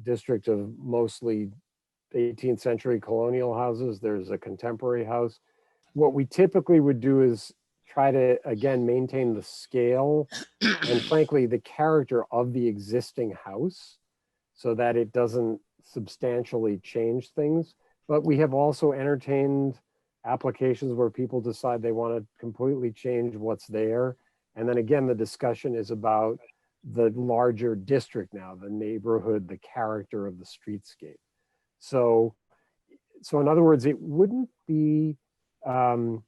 district of mostly 18th century colonial houses. There's a contemporary house. What we typically would do is try to, again, maintain the scale and frankly, the character of the existing house so that it doesn't substantially change things. But we have also entertained applications where people decide they want to completely change what's there. And then again, the discussion is about the larger district now, the neighborhood, the character of the streetscape. So in other words, it wouldn't be, I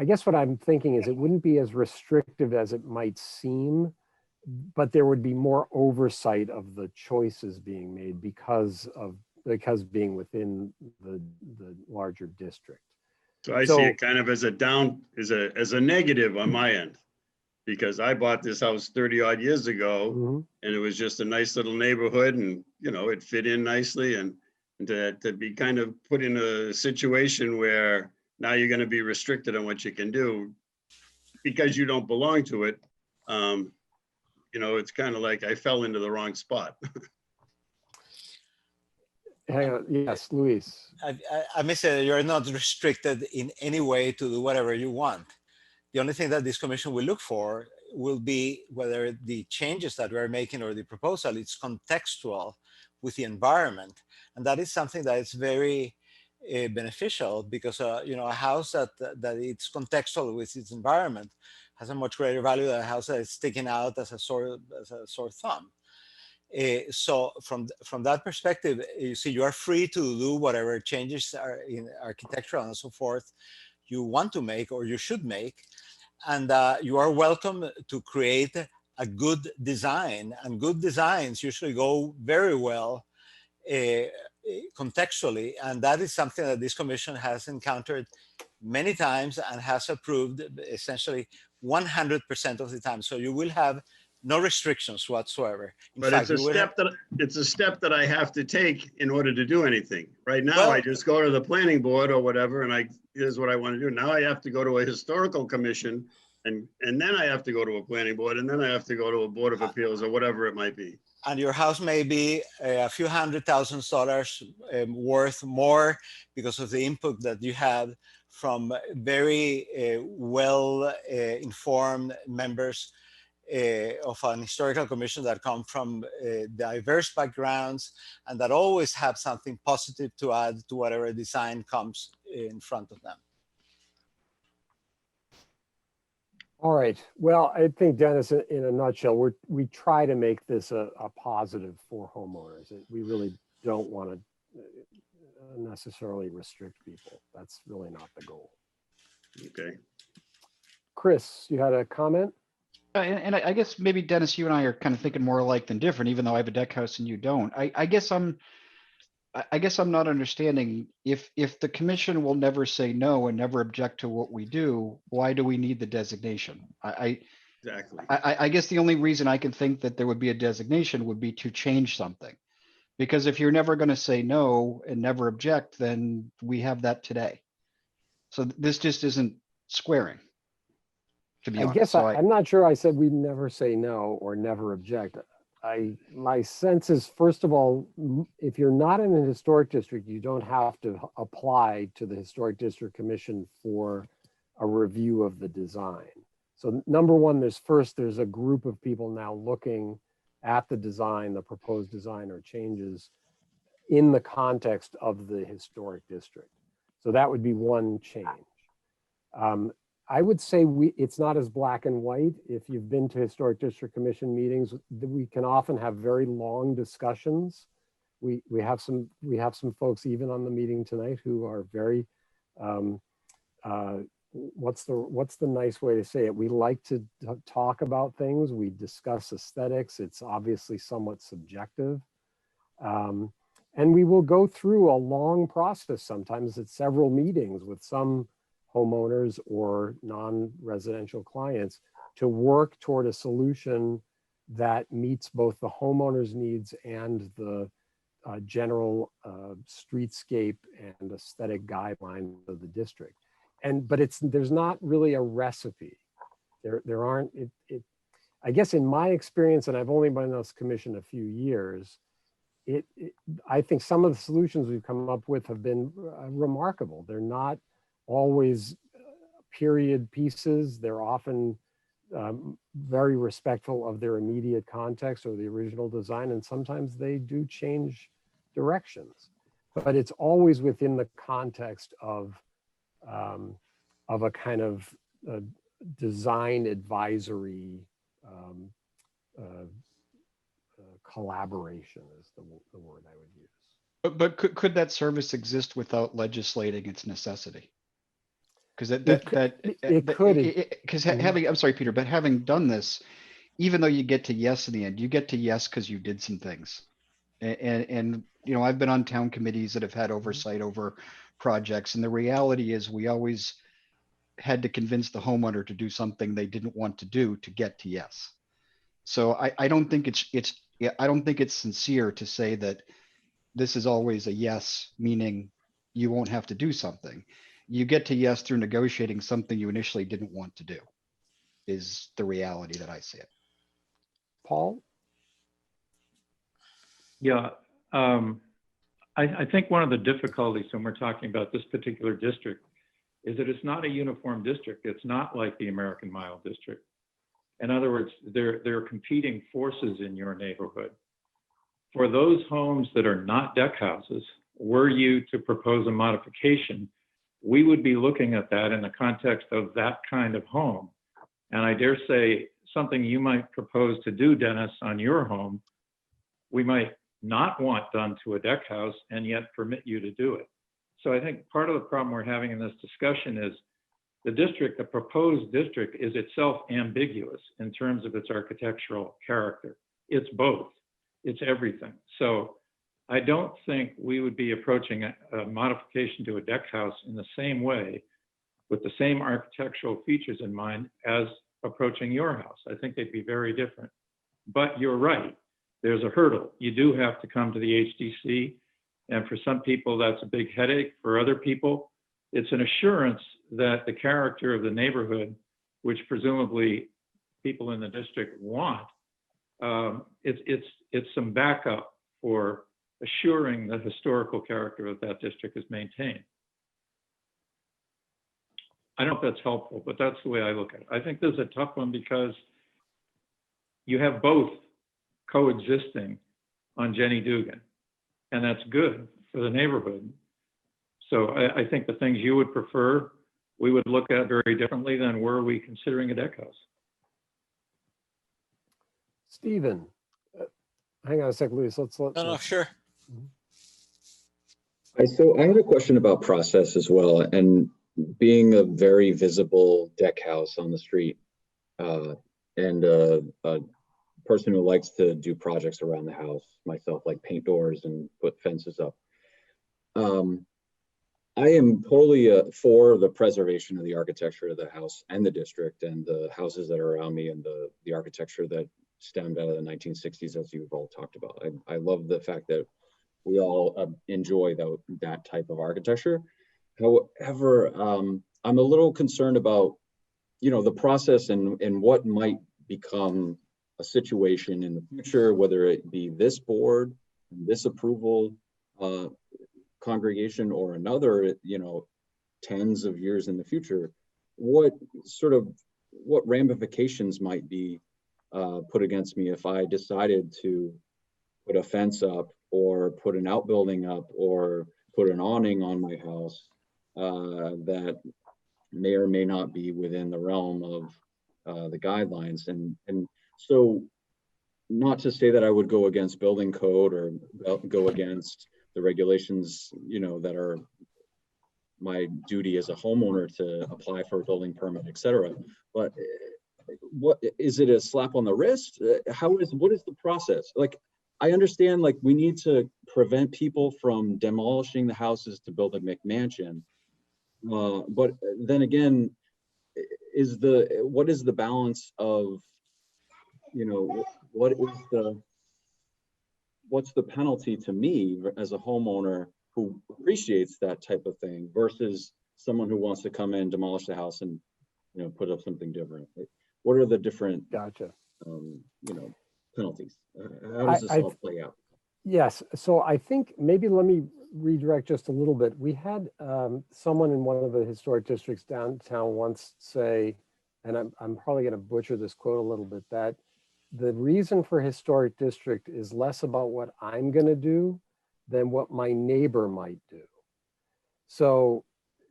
guess what I'm thinking is it wouldn't be as restrictive as it might seem, but there would be more oversight of the choices being made because being within the larger district. So I see it kind of as a negative on my end, because I bought this house 30 odd years ago, and it was just a nice little neighborhood, and it fit in nicely, and to be kind of put in a situation where now you're going to be restricted on what you can do because you don't belong to it. It's kind of like I fell into the wrong spot. Hang on. Yes, Luis. I may say that you're not restricted in any way to do whatever you want. The only thing that this commission will look for will be whether the changes that we're making or the proposal is contextual with the environment. And that is something that is very beneficial, because a house that it's contextual with its environment has a much greater value than a house that is sticking out as a sore thumb. So from that perspective, you see, you are free to do whatever changes are in architectural and so forth you want to make or you should make, and you are welcome to create a good design. And good designs usually go very well contextually, and that is something that this commission has encountered many times and has approved essentially 100% of the time. So you will have no restrictions whatsoever. But it's a step that I have to take in order to do anything. Right now, I just go to the planning board or whatever, and here's what I want to do. Now I have to go to a historical commission, and then I have to go to a planning board, and then I have to go to a board of appeals or whatever it might be. And your house may be a few $100,000 worth more because of the input that you have from very well-informed members of an historical commission that come from diverse backgrounds and that always have something positive to add to whatever design comes in front of them. All right. Well, I think, Dennis, in a nutshell, we try to make this a positive for homeowners. We really don't want to necessarily restrict people. That's really not the goal. Okay. Chris, you had a comment? And I guess maybe, Dennis, you and I are kind of thinking more alike than different, even though I have a deck house and you don't. I guess I'm not understanding, if the commission will never say no and never object to what we do, why do we need the designation? Exactly. I guess the only reason I can think that there would be a designation would be to change something. Because if you're never going to say no and never object, then we have that today. So this just isn't squaring, to be I honest. guess So I'm not sure I said we'd never say no or never object. My sense is, first of all, if you're not in a historic district, you don't have to apply to the Historic District Commission for a review of the design. So number one, there's a group of people now looking at the design, the proposed design or changes in the context of the historic district. So that would be one change. I would say it's not as black and white. If you've been to Historic District Commission meetings, we can often have very long discussions. We have some folks even on the meeting tonight who are very, what's the nice way to say it? We like to talk about things. We discuss aesthetics. It's obviously somewhat subjective. And we will go through a long process. Sometimes it's several meetings with some homeowners or non-residential clients to work toward a solution that meets both the homeowner's needs and the general streetscape and aesthetic guidelines of the district. But there's not really a recipe. There aren't, I guess in my experience, and I've only been on this commission a few years, I think some of the solutions we've come up with have been remarkable. They're not always period pieces. They're often very respectful of their immediate context or the original design, and sometimes they do change directions. But it's always within the context of a kind of design advisory collaboration is the word I would use. But could that service exist without legislating its necessity? Because having, I'm sorry, Peter, but having done this, even though you get to yes in the end, you get to yes because you did some things. And you know, I've been on town committees that have had oversight over projects, and the reality is we always had to convince the homeowner to do something they didn't want to do to get to yes. So I don't think I don't think it's sincere to say that this is always a yes, meaning you won't have to do something. You get to yes through negotiating something you initially didn't want to do, is the reality that I see it. Paul? Yeah, I think one of the difficulties when we're talking about this particular district is that it's not a uniform district. It's not like the American Mile District. In other words, there are competing forces in your neighborhood. For those homes that are not deck houses, were you to propose a modification, we would be looking at that in the context of that kind of home. And I dare say something you might propose to do, Dennis, on your home, we might not want done to a deck house and yet permit you to do it. So I think part of the problem we're having in this discussion is the proposed district is itself ambiguous in terms of its architectural character. It's both, it's everything. So I don't think we would be approaching a modification to a deck house in the same way with the same architectural features in mind as approaching your house. I think they'd be very different. But you're right, there's a hurdle. You do have to come to the HDC, and for some people that's a big headache. For other people, it's an assurance that the character of the neighborhood, which presumably people in the district want, it's some backup for assuring the historical character of that district is maintained. I don't know if that's helpful, but that's the way I look at it. I think this is a tough one because you have both coexisting on Jenny Dugan, and that's good for the neighborhood. So I think the things you would prefer, we would look at very differently than were we considering a deck house. Stephen, hang on a second, Luis. No, sure. So I had a question about process as well, and being a very visible deck house on the street, and a person who likes to do projects around the house, myself, like paint doors and put fences up. I am totally for the preservation of the architecture of the house and the district and the houses that are around me and the architecture that stemmed out of the 1960s, as you've all talked about. I love the fact that we all enjoy that type of architecture. However, I'm a little concerned about, the process and what might become a situation in the future, whether it be this board, this approval congregation or another, tens of years in the future. What ramifications might be put against me if I decided to put a fence up or put an outbuilding up or put an awning on my house that may or may not be within the realm of the guidelines. And so, not to say that I would go against building code or go against the regulations, that are my duty as a homeowner to apply for a building permit, et cetera. But what is it, a slap on the wrist? What is the process? Like, I understand, like, we need to prevent people from demolishing the houses to build a McMansion. But then again, what is the balance of, what's the penalty to me as a homeowner who appreciates that type of thing versus someone who wants to come in, demolish the house and, put up something different? What are the different, penalties? How does this all play out? Yes, so I think maybe let me redirect just a little bit. We had someone in one of the historic districts downtown once say, and I'm probably going to butcher this quote a little bit, that the reason for historic district is less about what I'm going to do than what my neighbor might do. So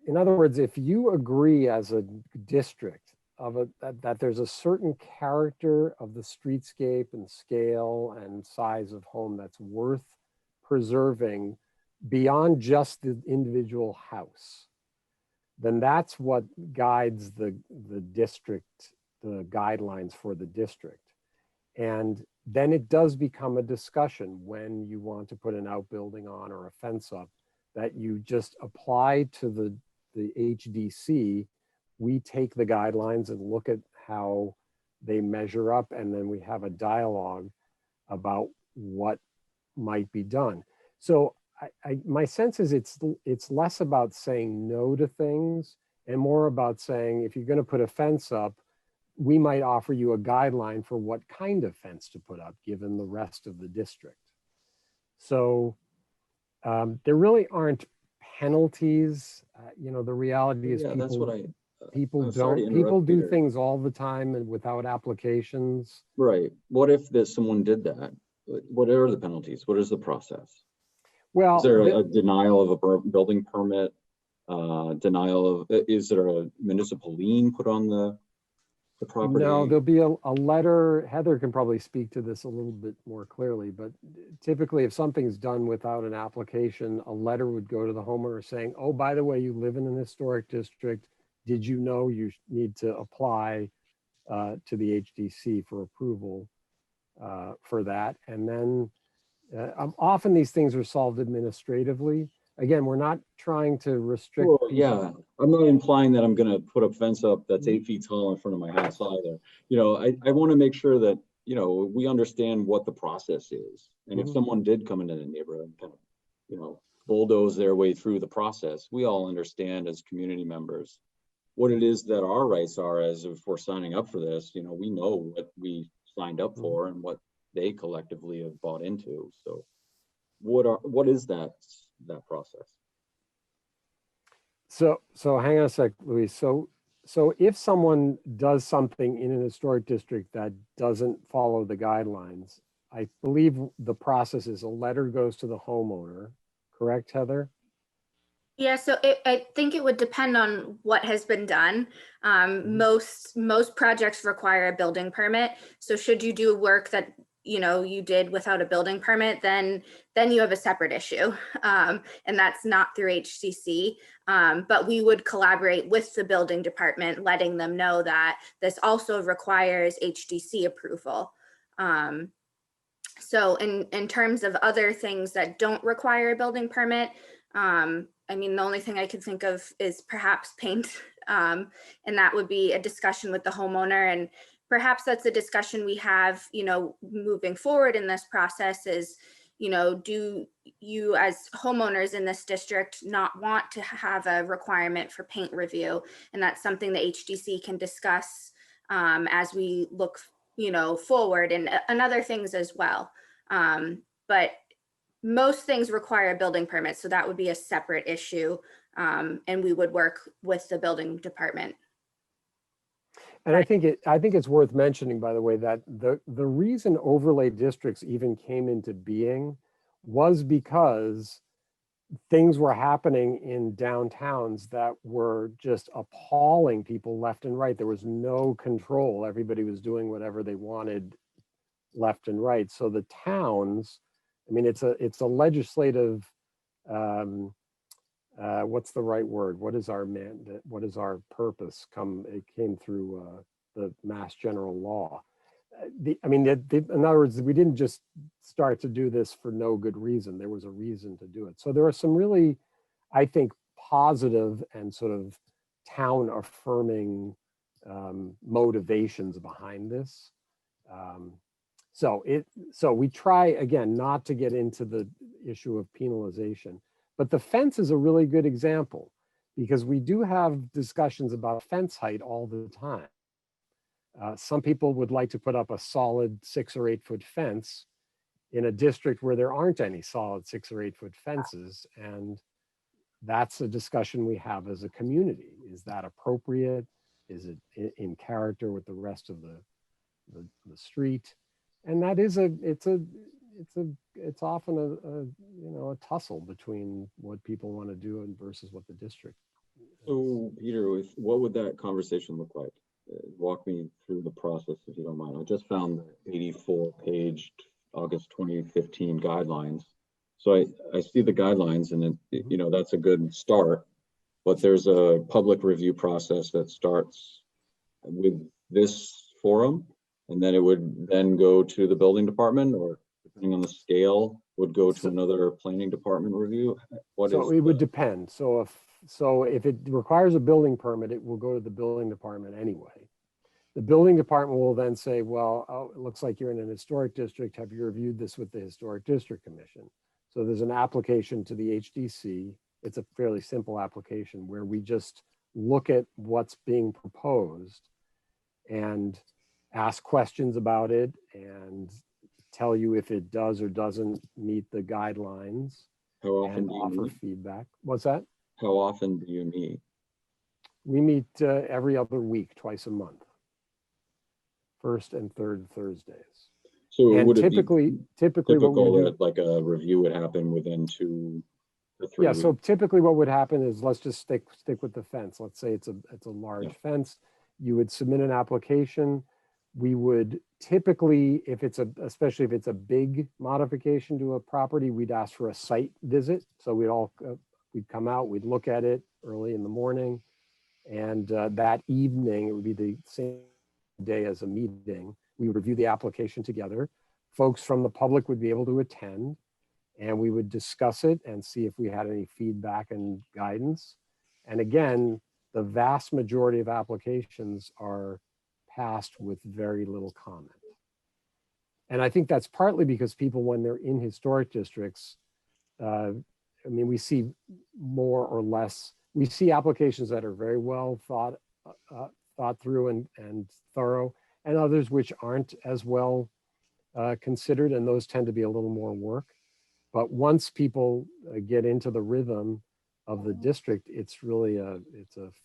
in other words, if you agree as a district that there's a certain character of the streetscape and scale and size of home that's worth preserving beyond just the individual house, then that's what guides the district, the guidelines for the district. And then it does become a discussion when you want to put an outbuilding on or a fence up, that you just apply to the HDC. We take the guidelines and look at how they measure up, and then we have a dialogue about what might be done. So my sense is it's less about saying no to things and more about saying, if you're going to put a fence up, we might offer you a guideline for what kind of fence to put up given the rest of the district. So there really aren't penalties. The reality is people do things all the time and without applications. Right. What if someone did that? What are the penalties? What is the process? Well, is there a denial of a building permit? Is there a municipal lien put on the property? No, there'll be a letter. Heather can probably speak to this a little bit more clearly, but typically if something's done without an application, a letter would go to the homeowner saying, oh, by the way, you live in an historic district. Did you know you need to apply to the HDC for approval for that? And then often these things are solved administratively. Again, we're not trying to restrict. Well, yeah, I'm not implying that I'm going to put a fence up that's 8 feet tall in front of my house either. I want to make sure that, we understand what the process is. And if someone did come into the neighborhood and kind of, bulldoze their way through the process, we all understand as community members what it is that our rights are as if we're signing up for this. We know what we signed up for and what they collectively have bought into. So what is that process? So hang on a sec, Luis. So if someone does something in an historic district that doesn't follow the guidelines, I believe the process is a letter goes to the homeowner, correct, Heather? Yeah, so I think it would depend on what has been done. Most projects require a building permit. So should you do work that you did without a building permit, then you have a separate issue, and that's not through HDC. But we would collaborate with the building department, letting them know that this also requires HDC approval. So in terms of other things that don't require a building permit, I mean, the only thing I could think of is perhaps paint. And that would be a discussion with the homeowner. And perhaps that's a discussion we have, you know, moving forward in this process is, you know, do you as homeowners in this district not want to have a requirement for paint review? And that's something the HDC can discuss as we look, you know, forward and other things as well. But most things require a building permit, so that would be a separate issue. And we would work with the building department. And I think it's worth mentioning, by the way, that the reason overlay districts even came into being was because things were happening in downtowns that were just appalling people left and right. There was no control. Everybody was doing whatever they wanted left and right. So the towns, I mean, it's a legislative, what's the right word? What is our what is our purpose? It came through the Mass General Law. In other words, we didn't just start to do this for no good reason. There was a reason to do it. So there are some really, I think, positive and sort of town affirming motivations behind this. So we try, again, not to get into the issue of penalization, but the fence is a really good example because we do have discussions about fence height all the time. Some people would like to put up a solid 6 or 8 foot fence in a district where there aren't any solid 6 or 8 foot fences. And that's a discussion we have as a community. Is that appropriate? Is it in character with the rest of the street? And that is it's often a tussle between what people want to do and versus what the district. So Peter, what would that conversation look like? Walk me through the process if you don't mind. I just found the 84-page August 2015 guidelines. So I see the guidelines and you know, that's a good start, but there's a public review process that starts with this forum, and then it would then go to the building department, or depending on the scale, would go to another planning department review. It would depend. So if it requires a building permit, it will go to the building department anyway. The building department will then say, well, it looks like you're in an historic district. Have you reviewed this with the Historic District Commission? So there's an application to the HDC. It's a fairly simple application where we just look at what's being proposed and ask questions about it and tell you if it does or doesn't meet the guidelines. How often and do you offer meet? Feedback. What's that? How often do you meet? We meet every other week, twice a month. First and third Thursdays. So and would typically it be what we do, that like a review would happen within 2 to 3 weeks? so typically what would happen is, let's just stick with the fence. Let's say it's a large fence. You would submit an application. We would typically, especially if it's a big modification to a property, we'd ask for a site visit. So we'd come out, we'd look at it early in the morning, and that evening, it would be the same day as a meeting. We would review the application together. Folks from the public would be able to attend, and we would discuss it and see if we had any feedback and guidance. And again, the vast majority of applications are passed with very little comment. And I think that's partly because people, when they're in historic districts, we see more or less, we see applications that are very well thought through and thorough, and others which aren't as well considered, and those tend to be a little more work. But once people get into the rhythm of the district, it's really a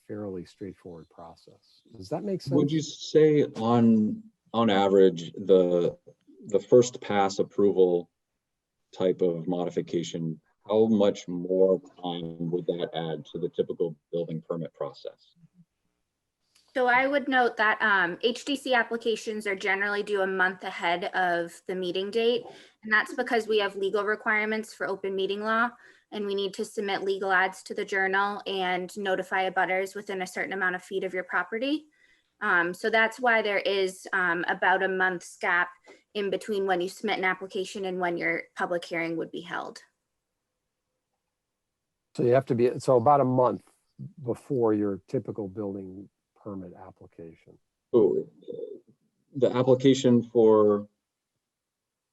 fairly straightforward process. Does that make sense? Would you say on average, the first pass approval type of modification, how much more time would that add to the typical building permit process? So I would note that HDC applications are generally due a month ahead of the meeting date. And that's because we have legal requirements for open meeting law, and we need to submit legal ads to the journal and notify abutters within a certain amount of feet of your property. So that's why there is about a month's gap in between when you submit an application and when your public hearing would be held. So you have to be, so about a month before your typical building permit application. So the application for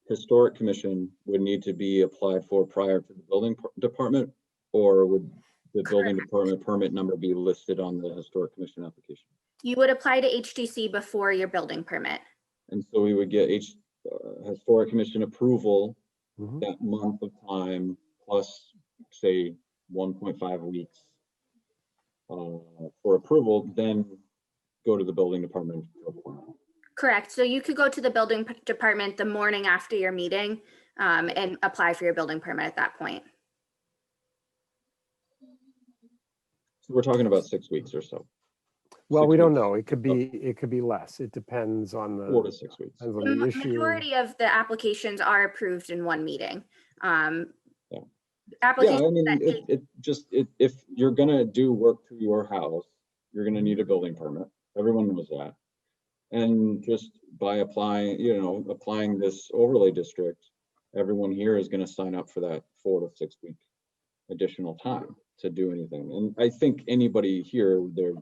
Historic Commission would need to be applied for prior to the building department, or would the building department permit number be listed on the Historic Commission application? You would apply to HDC before your building permit. And so we would get Historic Commission approval Mhm. that month of time plus, say, 1.5 weeks for approval, then go to the building department to apply. Correct. So you could go to the building department the morning after your meeting and apply for your building permit at that point. So we're talking about 6 weeks or so. Well, 6 we don't weeks. know. It could be less. It depends on the 4 to 6 weeks. depends on The the issue. majority of the applications are approved in one meeting. Yeah, Applications I mean, that if you're gonna do work to your house, you're gonna need a building permit. Everyone knows that. And just by applying this overlay district, everyone here is gonna sign up for that 4 to 6 week additional time to do anything. And I think anybody here, they're,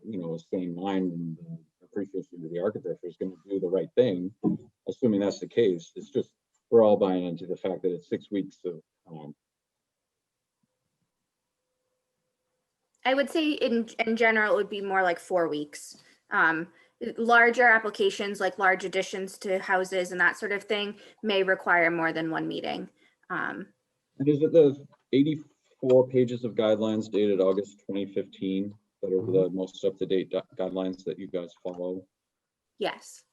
sane mind and appreciation of the architecture is gonna do the right thing, assuming that's the case. It's just, we're all buying into the fact that it's 6 weeks of time. I would say in general, it would be more like 4 weeks. Larger applications like large additions to houses and that sort of thing may require more than one meeting. And is it the 84 pages of guidelines dated August 2015 that are the most up-to-date guidelines that you guys follow? Yes.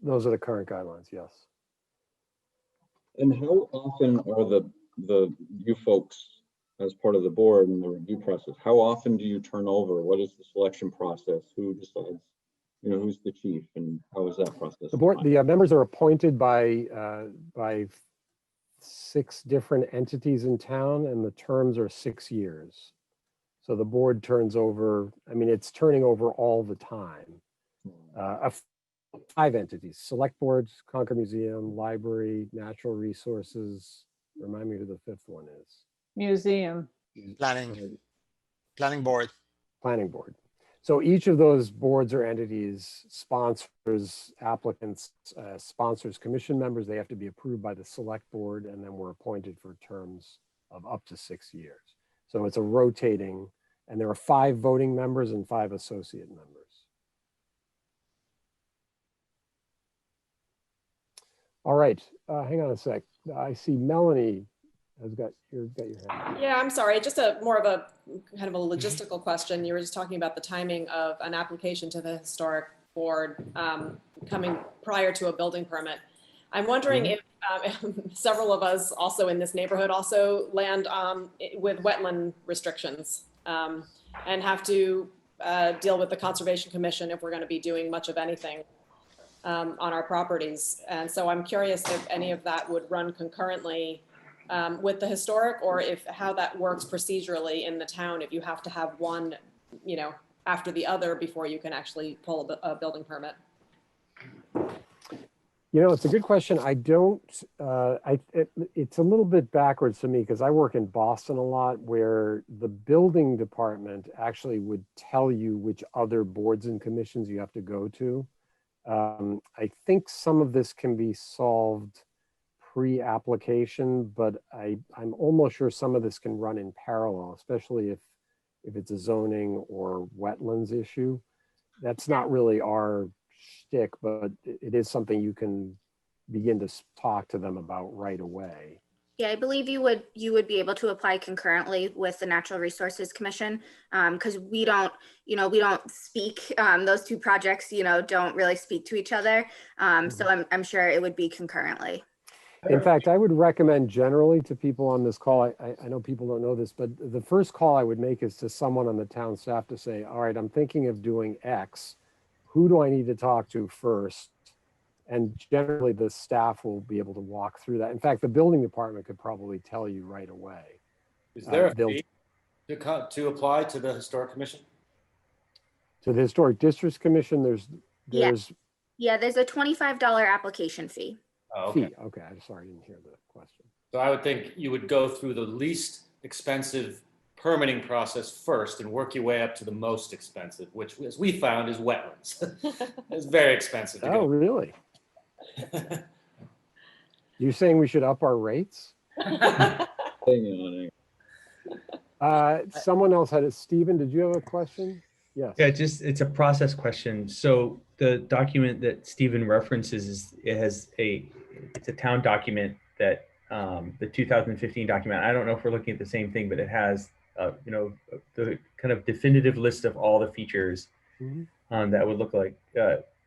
Those are the current guidelines, yes. And how often are the you folks, as part of the board and the review process, how often do you turn over? What is the selection process? Who decides, who's the chief, and how is that process? The board, the members are appointed by 6 different entities in town, and the terms are 6 years. So the board turns over, it's turning over all the time. 5 entities: Select Board, Concord Museum, Library, Natural Resources. Remind me who the 5th one is. Museum. Planning board. Planning board. So each of those boards or entities sponsors applicants, sponsors commission members. They have to be approved by the select board, and then we're appointed for terms of up to 6 years. So it's a rotating, and there are 5 voting members and 5 associate members. All right, hang on a sec. I see Melanie has got your hand. Yeah, I'm sorry. Just more of a kind of a logistical question. You were just talking about the timing of an application to the historic board coming prior to a building permit. I'm wondering if several of us also in this neighborhood also land with wetland restrictions and have to deal with the Conservation Commission if we're going to be doing much of anything on our properties. And so I'm curious if any of that would run concurrently with the historic, or how that works procedurally in the town, if you have to have one, after the other before you can actually pull a building permit. It's a good question. I don't, it's a little bit backwards to me because I work in Boston a lot, where the building department actually would tell you which other boards and commissions you have to go to. I think some of this can be solved pre-application, but I'm almost sure some of this can run in parallel, especially if it's a zoning or wetlands issue. That's not really our shtick, but it is something you can begin to talk to them about right away. Yeah, I believe you would be able to apply concurrently with the Natural Resources Commission because we don't speak. Those 2 projects, don't really speak to each other. So I'm sure it would be concurrently. In fact, I would recommend generally to people on this call, I know people don't know this, but the first call I would make is to someone on the town staff to say, all right, I'm thinking of doing X. Who do I need to talk to first? And generally the staff will be able to walk through that. In fact, the building department could probably tell you right away. Is there a fee to apply to the Historic Commission? To the Historic Districts Commission, there's there's a $25 application fee. Oh, okay. Okay, I'm sorry, I didn't hear the question. So I would think you would go through the least expensive permitting process first and work your way up to the most expensive, which, as we found, is wetlands. It's very expensive to Oh, go. really? You're saying we should up our rates? Someone else had it. Stephen, did you have a question? Yes. Yeah, it's a process question. So the document that Stephen references it's a town document that the 2015 document. I don't know if we're looking at the same thing, but it has the kind of definitive list of all the features that would look like.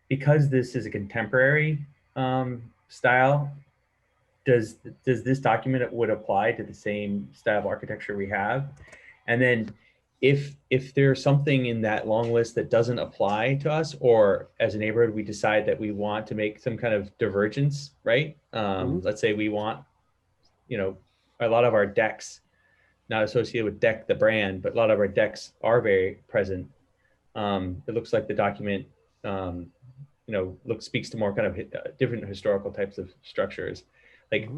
Because this is a contemporary style, does this document would apply to the same style of architecture we have? And then if there's something in that long list that doesn't apply to us, or as a neighborhood we decide that we want to make some kind of divergence, right? Let's say we want, a lot of our decks, not associated with Deck the brand, but a lot of our decks are very present. It looks like the document speaks to more kind of different historical types of structures. Like,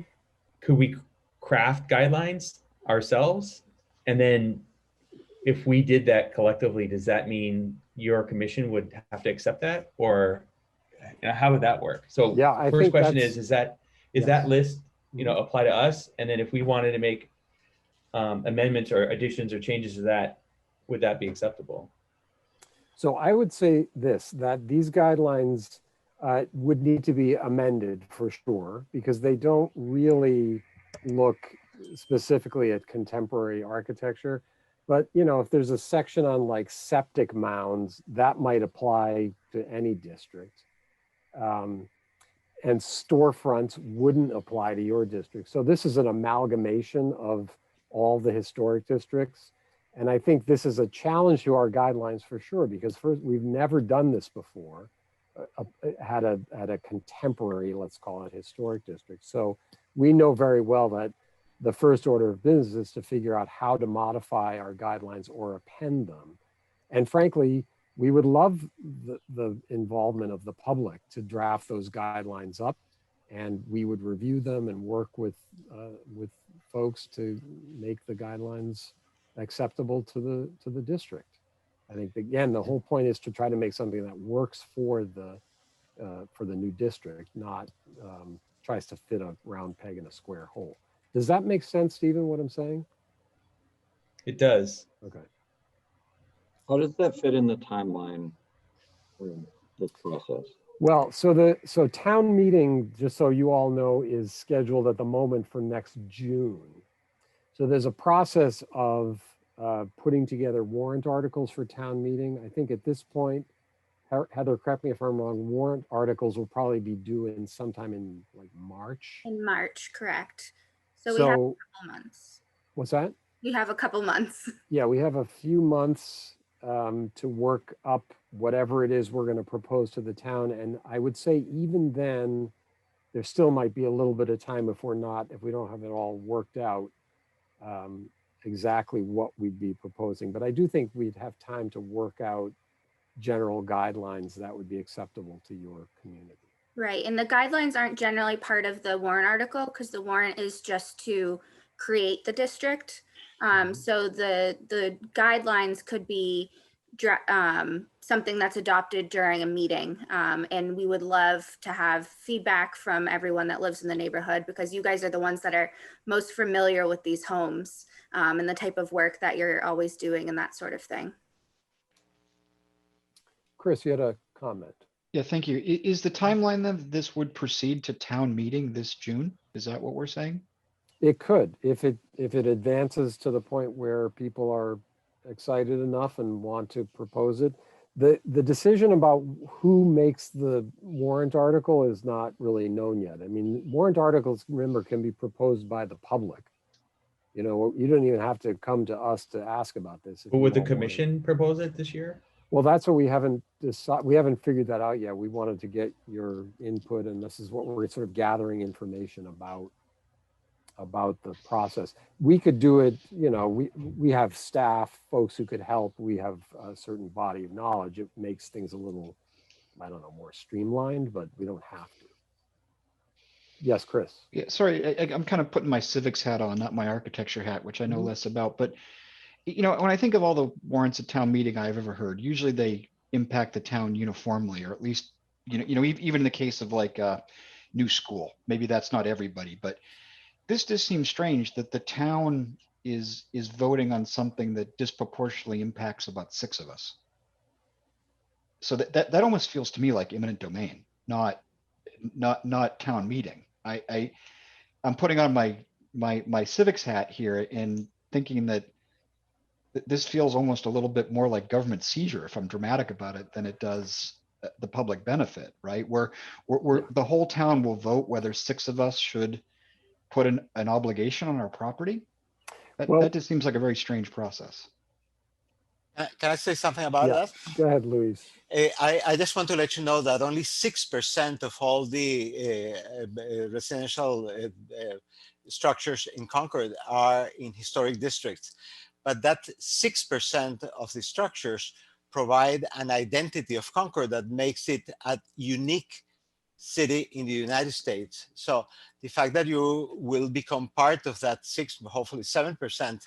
could we craft guidelines ourselves? And then if we did that collectively, does that mean your commission would have to accept that? Or how would that work? So yeah, I first think question that's, is that list, apply to us? And then if we wanted to make amendments or additions or changes to that, would that be acceptable? So I would say that these guidelines would need to be amended for sure, because they don't really look specifically at contemporary architecture. But, if there's a section on like septic mounds, that might apply to any district. And storefronts wouldn't apply to your district. So this is an amalgamation of all the historic districts. And I think this is a challenge to our guidelines for sure, because first, we've never done this before, had a contemporary, let's call it, historic district. So we know very well that the first order of business is to figure out how to modify our guidelines or append them. And frankly, we would love the involvement of the public to draft those guidelines up, and we would review them and work with folks to make the guidelines acceptable to the district. I think, again, the whole point is to try to make something that works for the new district, not tries to fit a round peg in a square hole. Does that make sense, Stephen, what I'm saying? It does. Okay. How does that fit in the timeline for this process? Well, so town meeting, just so you all know, is scheduled at the moment for next June. So there's a process of putting together warrant articles for town meeting. I think at this point, Heather, correct me if I'm wrong, warrant articles will probably be due in sometime in like March. In March, correct. So we have a couple months. What's that? We have a couple months. Yeah, we have a few months to work up whatever it is we're going to propose to the town. And I would say even then, there still might be a little bit of time if we don't have it all worked out exactly what we'd be proposing. But I do think we'd have time to work out general guidelines that would be acceptable to your community. Right, and the guidelines aren't generally part of the warrant article because the warrant is just to create the district. So the guidelines could be something that's adopted during a meeting. And we would love to have feedback from everyone that lives in the neighborhood, because you guys are the ones that are most familiar with these homes and the type of work that you're always doing and that sort of thing. Chris, you had a comment. Yeah, thank you. Is the timeline then that this would proceed to town meeting this June? Is that what we're saying? It could, if it advances to the point where people are excited enough and want to propose it. The decision about who makes the warrant article is not really known yet. I mean, warrant articles, remember, can be proposed by the public. You don't even have to come to us to ask about this. But would the commission propose it this year? Well, that's what we haven't decided. We haven't figured that out yet. We wanted to get your input, and this is what we're sort of gathering information about the process. We could do it, we have staff, folks who could help. We have a certain body of knowledge. It makes things a little, I don't know, more streamlined, but we don't have to. Yes, Chris. Yeah, sorry, I'm kind of putting my civics hat on, not my architecture hat, which I know less about, but you know, when I think of all the warrants at town meeting I've ever heard, usually they impact the town uniformly, or at least, even in the case of like a new school, maybe that's not everybody, but this just seems strange that the town is voting on something that disproportionately impacts about 6 of us. So that almost feels to me like eminent domain, not town meeting. I'm putting on my civics hat here and thinking that this feels almost a little bit more like government seizure, if I'm dramatic about it, than it does the public benefit, right? Where the whole town will vote whether 6 of us should put an obligation on our property. That just seems like a very strange process. Can I say something about that? Go ahead, Luis. I just want to let you know that only 6% of all the residential structures in Concord are in historic districts. But that 6% of the structures provide an identity of Concord that makes it a unique city in the United States. So the fact that you will become part of that 6, hopefully 7%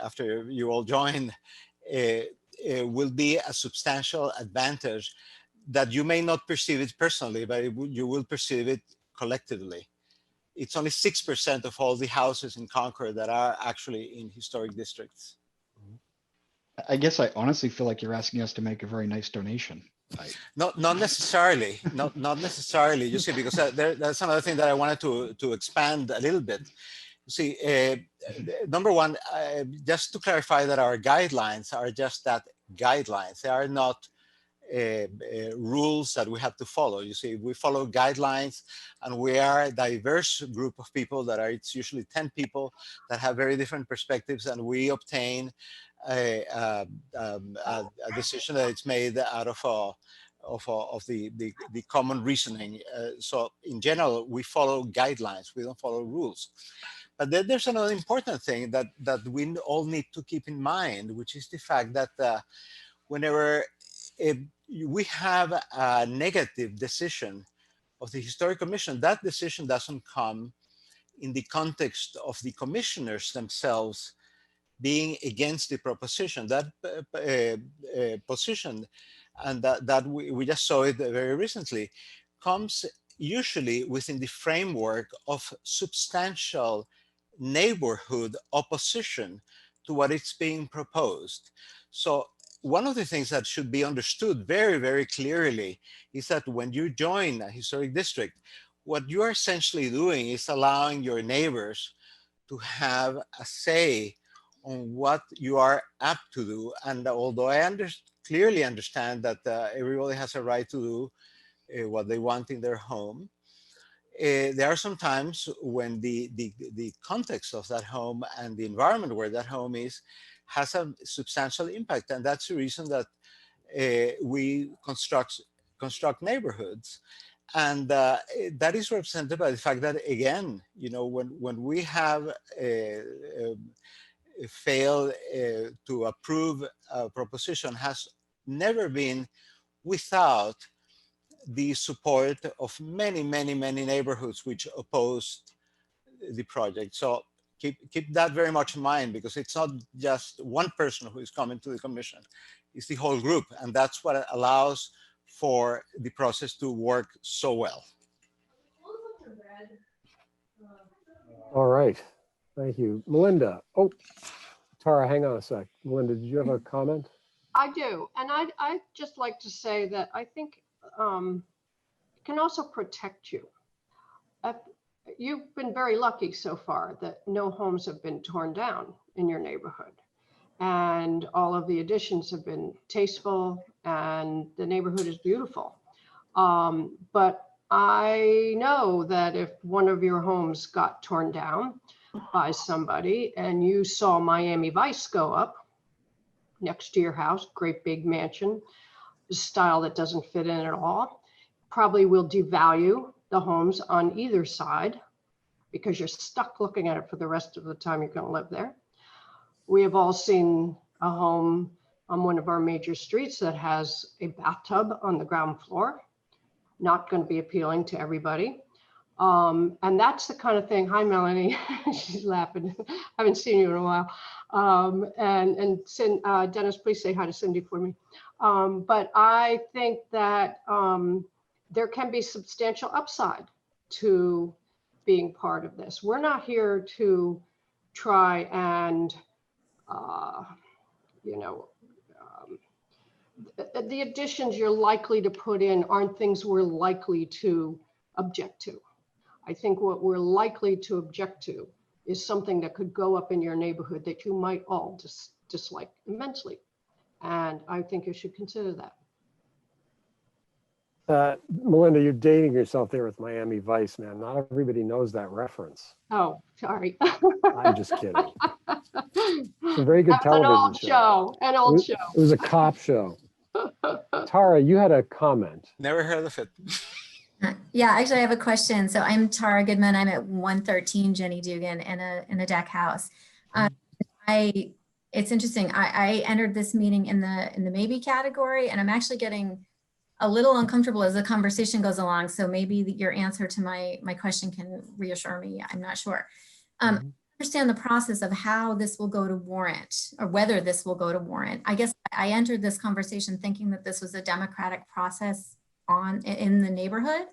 after you all join, will be a substantial advantage that you may not perceive it personally, but you will perceive it collectively. It's only 6% of all the houses in Concord that are actually in historic districts. I guess I honestly feel like you're asking us to make a very nice donation. Not necessarily, not necessarily. You see, because that's another thing that I wanted to expand a little bit. You see, number one, just to clarify that our guidelines are just that, guidelines. They are not rules that we have to follow. You see, we follow guidelines, and we are a diverse group of people it's usually 10 people that have very different perspectives, and we obtain a decision that it's made out of the common reasoning. So in general, we follow guidelines. We don't follow rules. But then there's another important thing that we all need to keep in mind, which is the fact that whenever we have a negative decision of the Historic Commission, that decision doesn't come in the context of the commissioners themselves being against the proposition. That position, and that we just saw it very recently, comes usually within the framework of substantial neighborhood opposition to what is being proposed. So one of the things that should be understood very, very clearly is that when you join a historic district, what you are essentially doing is allowing your neighbors to have a say on what you are apt to do. And although I clearly understand that everybody has a right to do what they want in their home, there are some times when the context of that home and the environment where that home is has a substantial impact. And that's the reason that we construct neighborhoods. And that is represented by the fact that, again, when we have failed to approve a proposition, has never been without the support of many, many, many neighborhoods which opposed the project. So keep that very much in mind, because it's not just one person who is coming to the commission, it's the whole group. And that's what allows for the process to work so well. All right, thank you. Melinda. Oh, Tara, hang on a sec. Melinda, did you have a comment? I do. And I'd just like to say that I think it can also protect you. You've been very lucky so far that no homes have been torn down in your neighborhood. And all of the additions have been tasteful and the neighborhood is beautiful. But I know that if one of your homes got torn down by somebody and you saw Miami Vice go up next to your house, great big mansion, style that doesn't fit in at all, probably will devalue the homes on either side because you're stuck looking at it for the rest of the time you're going to live there. We have all seen a home on one of our major streets that has a bathtub on the ground floor. Not going to be appealing to everybody. And that's the kind of thing, hi Melanie, she's laughing, I haven't seen you in a while. Dennis, please say hi to Cindy for me. But I think that there can be substantial upside to being part of this. We're not here to try and, the additions you're likely to put in aren't things we're likely to object to. I think what we're likely to object to is something that could go up in your neighborhood that you might all dislike immensely. And I think you should consider that. Melinda, you're dating yourself there with Miami Vice, man. Not everybody knows that reference. Oh, sorry. I'm just kidding. It's a very good That was television an old show. An old show. It was a cop show. Tara, you had a comment. Never heard of it. Yeah, actually, I have a question. So I'm Tara Goodman. I'm at 113 Jenny Dugan in a deck house. It's interesting. I entered this meeting in the maybe category, and I'm actually getting a little uncomfortable as the conversation goes along. So maybe your answer to my question can reassure me. I'm not sure. I understand the process of how this will go to warrant, or whether this will go to warrant. I guess I entered this conversation thinking that this was a democratic process in the neighborhood.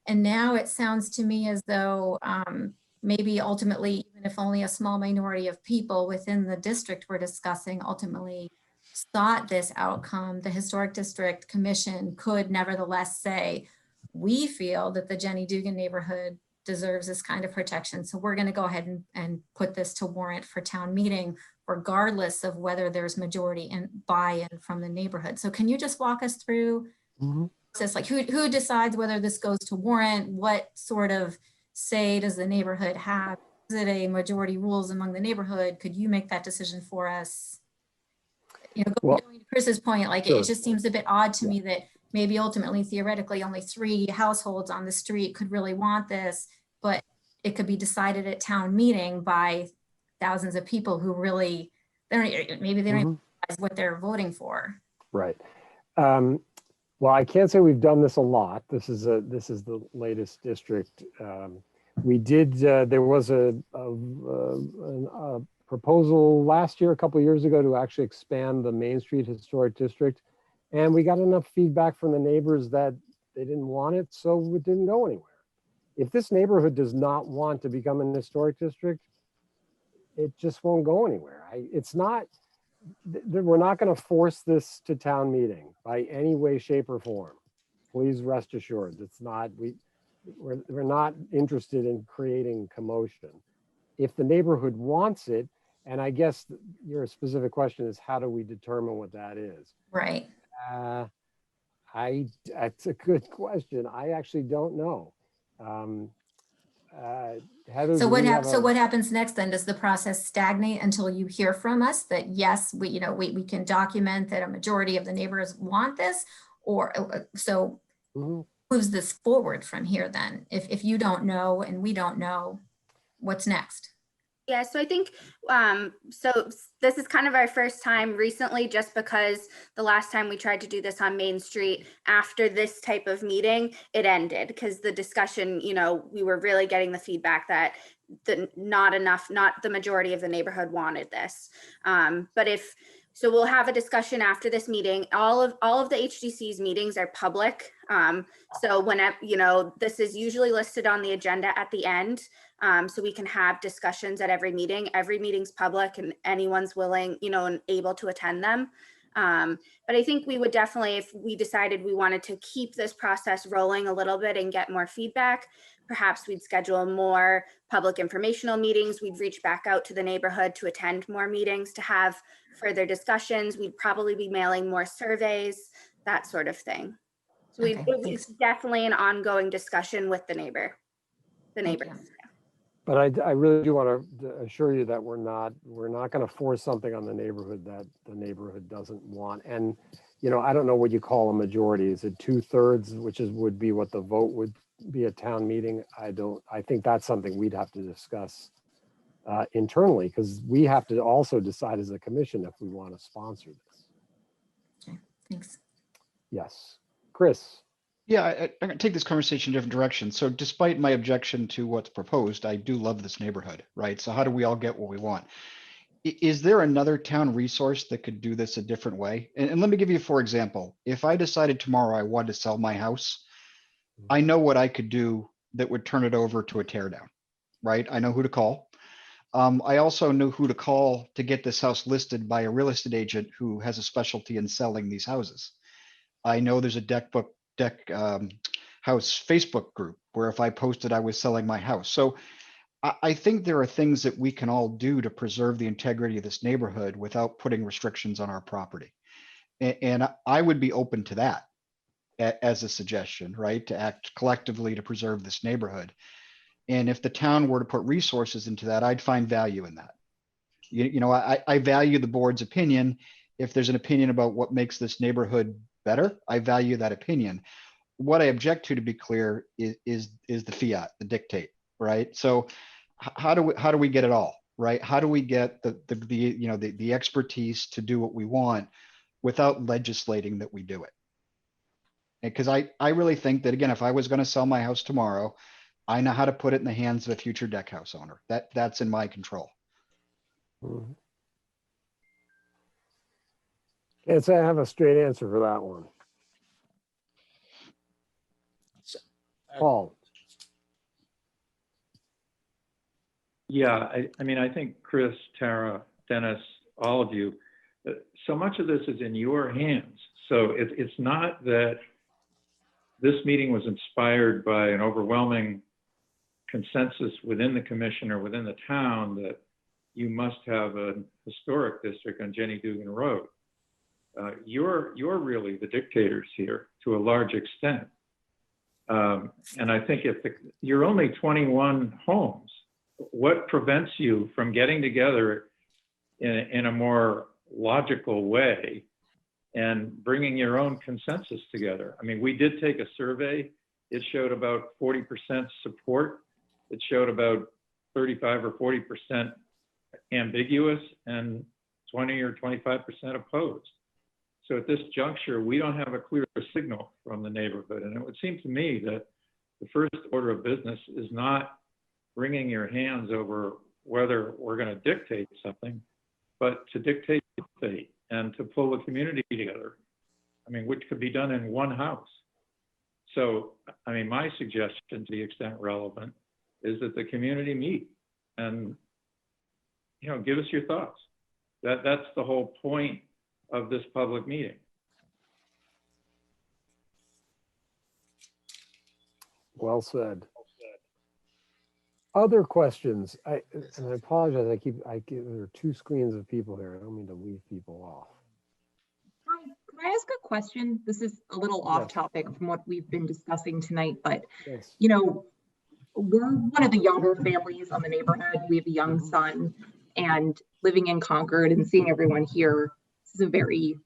And now it sounds to me as though maybe ultimately, even if only a small minority of people within the district we're discussing ultimately sought this outcome, the Historic District Commission could nevertheless say, we feel that the Jenny Dugan neighborhood deserves this kind of protection. So we're going to go ahead and put this to warrant for town meeting, regardless of whether there's majority and buy-in from the neighborhood. So can you just walk us through this? Like who decides whether this goes to warrant? What sort of say does the neighborhood have? Is it a majority rules among the neighborhood? Could you make that decision for us? Going to Chris's point, like it just seems a bit odd to me that maybe ultimately, theoretically, only 3 households on the street could really want this, but it could be decided at town meeting by thousands of people who really, maybe they don't even realize what they're voting for. Right. Well, I can't say we've done this a lot. This is the latest district. We did. There was a proposal last year, a couple of years ago, to actually expand the Main Street Historic District, and we got enough feedback from the neighbors that they didn't want it, so it didn't go anywhere. If this neighborhood does not want to become an historic district, it just won't go anywhere. We're not going to force this to town meeting by any way, shape, or form. Please rest assured, it's not. We're not interested in creating commotion. If the neighborhood wants it, and I guess your specific question is, how do we determine what that is? Right. That's a good question. I actually don't know. Heather, so what happens next then? Does the process stagnate until you hear from us that yes, we can document that a majority of the neighbors want this, or so moves this forward from here then? If you don't know and we don't know, what's next? Yeah, so I think, so this is kind of our first time recently, just because the last time we tried to do this on Main Street after this type of meeting, it ended because the discussion, we were really getting the feedback that not the majority of the neighborhood wanted this. So we'll have a discussion after this meeting. All of the HDC's meetings are public. So whenever, this is usually listed on the agenda at the end. So we can have discussions at every meeting. Every meeting's public and anyone's willing, and able to attend them. But I think we would definitely, if we decided we wanted to keep this process rolling a little bit and get more feedback, perhaps we'd schedule more public informational meetings. We'd reach back out to the neighborhood to attend more meetings, to have further discussions. We'd probably be mailing more surveys, that sort of thing. So it's definitely an ongoing discussion with the neighbors. But I really do want to assure you that we're not going to force something on the neighborhood that the neighborhood doesn't want. And I don't know what you call a majority. Is it 2/3, which would be what the vote would be at town meeting? I think that's something we'd have to discuss internally, because we have to also decide as a commission if we want to sponsor this. Okay, thanks. Yes, Chris. Yeah, I'm gonna take this conversation in a different direction. So despite my objection to what's proposed, I do love this neighborhood, right? So how do we all get what we want? Is there another town resource that could do this a different way? And let me give you, for example, if I decided tomorrow I wanted to sell my house, I know what I could do that would turn it over to a tear down, right? I know who to call. I also know who to call to get this house listed by a real estate agent who has a specialty in selling these houses. I know there's a house Facebook group where if I posted I was selling my house. So I think there are things that we can all do to preserve the integrity of this neighborhood without putting restrictions on our property. And I would be open to that as a suggestion, right? To act collectively to preserve this neighborhood. And if the town were to put resources into that, I'd find value in that. I value the board's opinion. If there's an opinion about what makes this neighborhood better, I value that opinion. What I object to be clear, is the fiat, the dictate, right? So how do we get it all, right? How do we get the expertise to do what we want without legislating that we do it? Because I really think that, again, if I was going to sell my house tomorrow, I know how to put it in the hands of a future deck house owner. That's in my control. Mhm. Can't say I have a straight answer for that one. Paul. Yeah, I mean, I think Chris, Tara, Dennis, all of you, so much of this is in your hands. So it's not that this meeting was inspired by an overwhelming consensus within the commission or within the town that you must have a historic district on Jenny Dugan Road. You're really the dictators here to a large extent. And I think if you're only 21 homes, what prevents you from getting together in a more logical way and bringing your own consensus together? I mean, we did take a survey. It showed about 40% support. It showed about 35 or 40% ambiguous and 20 or 25% opposed. So at this juncture, we don't have a clear signal from the neighborhood. And it would seem to me that the first order of business is not wringing your hands over whether we're going to dictate something, but to dictate fate and to pull the community together. I mean, which could be done in one house. So, I mean, my suggestion, to the extent relevant, is that the community meet and, give us your thoughts. That's the whole point of this public meeting. Well said. Other questions? And I apologize. There are two screens of people here. I don't mean to leave people off. Hi, can I ask a question? This is a little off topic from what we've been discussing tonight, but we're one of the younger families on the neighborhood. We have a young son, and living in Concord and seeing everyone here, this is a very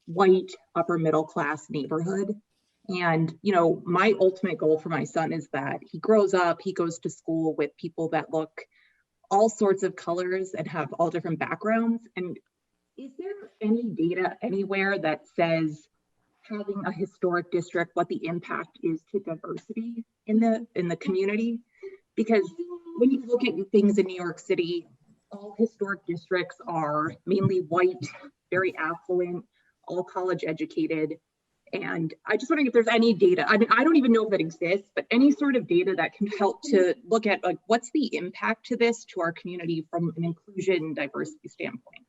white, upper middle class neighborhood. And, my ultimate goal for my son is that he grows up, he goes to school with people that look all sorts of colors and have all different backgrounds. And is there any data anywhere that says having a historic district, what the impact is to diversity in the community? Because when you look at things in New York City, all historic districts are mainly white, very affluent, all college educated. And I just wondering if there's any data. I mean, I don't even know if it exists, but any sort of data that can help to look at what's the impact to this to our community from an inclusion diversity standpoint.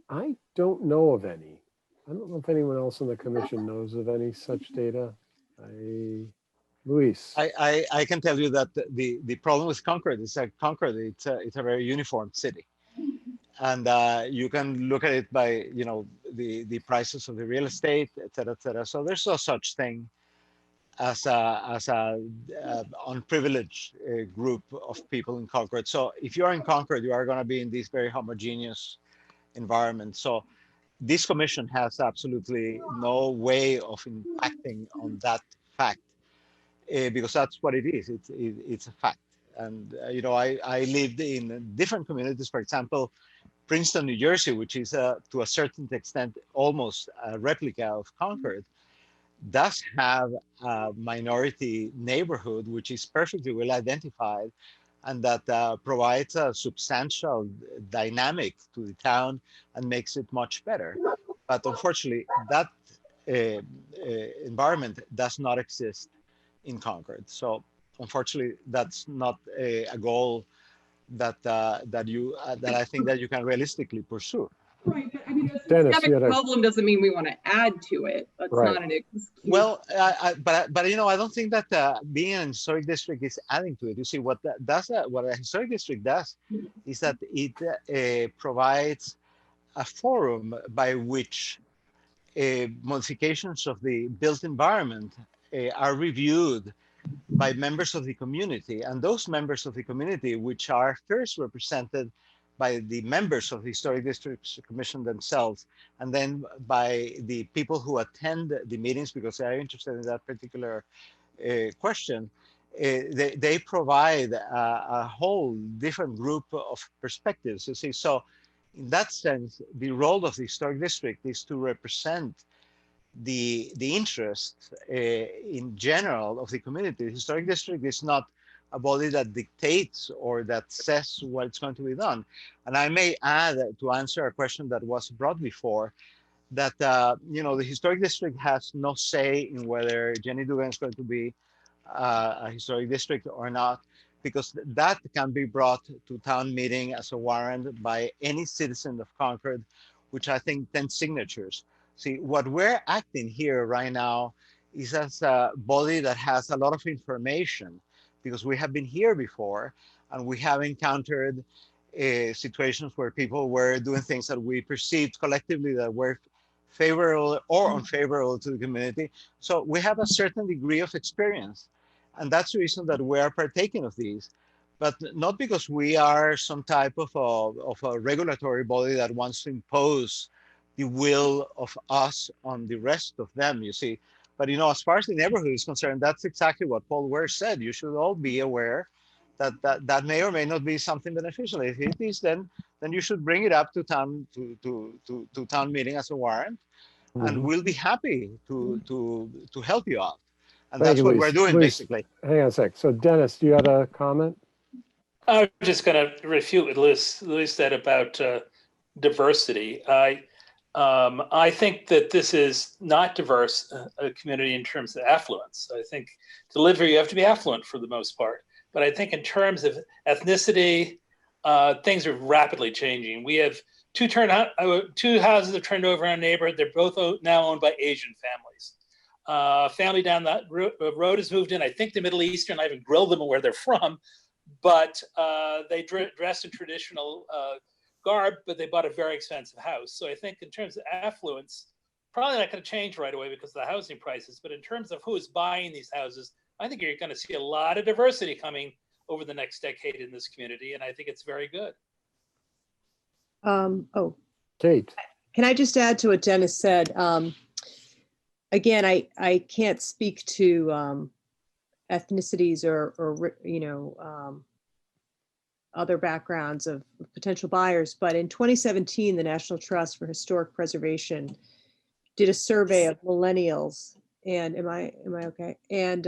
I don't know of any. I don't know if anyone else on the commission knows of any such data. Luis. I can tell you that the problem with Concord is that Concord, it's a very uniform city. And you can look at it by, the prices of the real estate, et cetera, et cetera. So there's no such thing as a unprivileged group of people in Concord. So if you're in Concord, you are going to be in this very homogeneous environment. So this commission has absolutely no way of impacting on that fact because that's what it is. It's a fact. And, I lived in different communities, for example, Princeton, New Jersey, which is to a certain extent almost a replica of Concord. does have a minority neighborhood, which is perfectly well identified, and that provides a substantial dynamic to the town and makes it much better. But unfortunately, that environment does not exist in Concord. So unfortunately, that's not a goal that that I think that you can realistically pursue. Right, but I mean, a Dennis, systemic you had a- problem doesn't mean we want to add to it. That's Right. not an excuse. Well, but you know, I don't think that being an historic district is adding to it. You see, what what a historic district does is that it provides a forum by which modifications of the built environment are reviewed by members of the community, and those members of the community, which are first represented by the members of the Historic Districts Commission themselves, and then by the people who attend the meetings because they are interested in that particular question, they provide a whole different group of perspectives, you see. So in that sense, the role of the Historic District is to represent the interest in general of the community. The historic district is not a body that dictates or that says what's going to be done. And I may add, to answer a question that was brought before, that you know, the historic district has no say in whether Jenny Dugan is going to be a historic district or not, because that can be brought to town meeting as a warrant by any citizen of Concord, which I think 10 signatures. See, what we're acting here right now is as a body that has a lot of information, because we have been here before and we have encountered situations where people were doing things that we perceived collectively that were favorable or unfavorable to the community. So we have a certain degree of experience. And that's the reason that we are partaking of these, but not because we are some type of a regulatory body that wants to impose the will of us on the rest of them, you see. But, you know, as far as the neighborhood is concerned, that's exactly what Paul Ware said. You should all be aware that that may or may not be something beneficial. If it is, then you should bring it up to town to town meeting as a warrant, and we'll be happy to help you out. And Thank that's you, what Luis. we're doing, Luis, basically. hang on a sec. So Dennis, you had a comment? I'm just going to refute what Luis said about diversity. I think that this is not diverse a community in terms of affluence. I think to live here, you have to be affluent for the most part. But I think in terms of ethnicity, things are rapidly changing. We have two houses have turned over in our neighborhood. They're both now owned by Asian families. Family down that road has moved in. I think the Middle Eastern. I haven't grilled them on where they're from, but they dress in traditional garb, but they bought a very expensive house. So I think in terms of affluence, probably not going to change right away because of the housing prices. But in terms of who is buying these houses, I think you're going to see a lot of diversity coming over the next decade in this community, and I think it's very good. Kate. Can I just add to what Dennis said? Again, I can't speak to ethnicities or you know, other backgrounds of potential buyers, but in 2017, the National Trust for Historic Preservation did a survey of millennials, and am I okay? And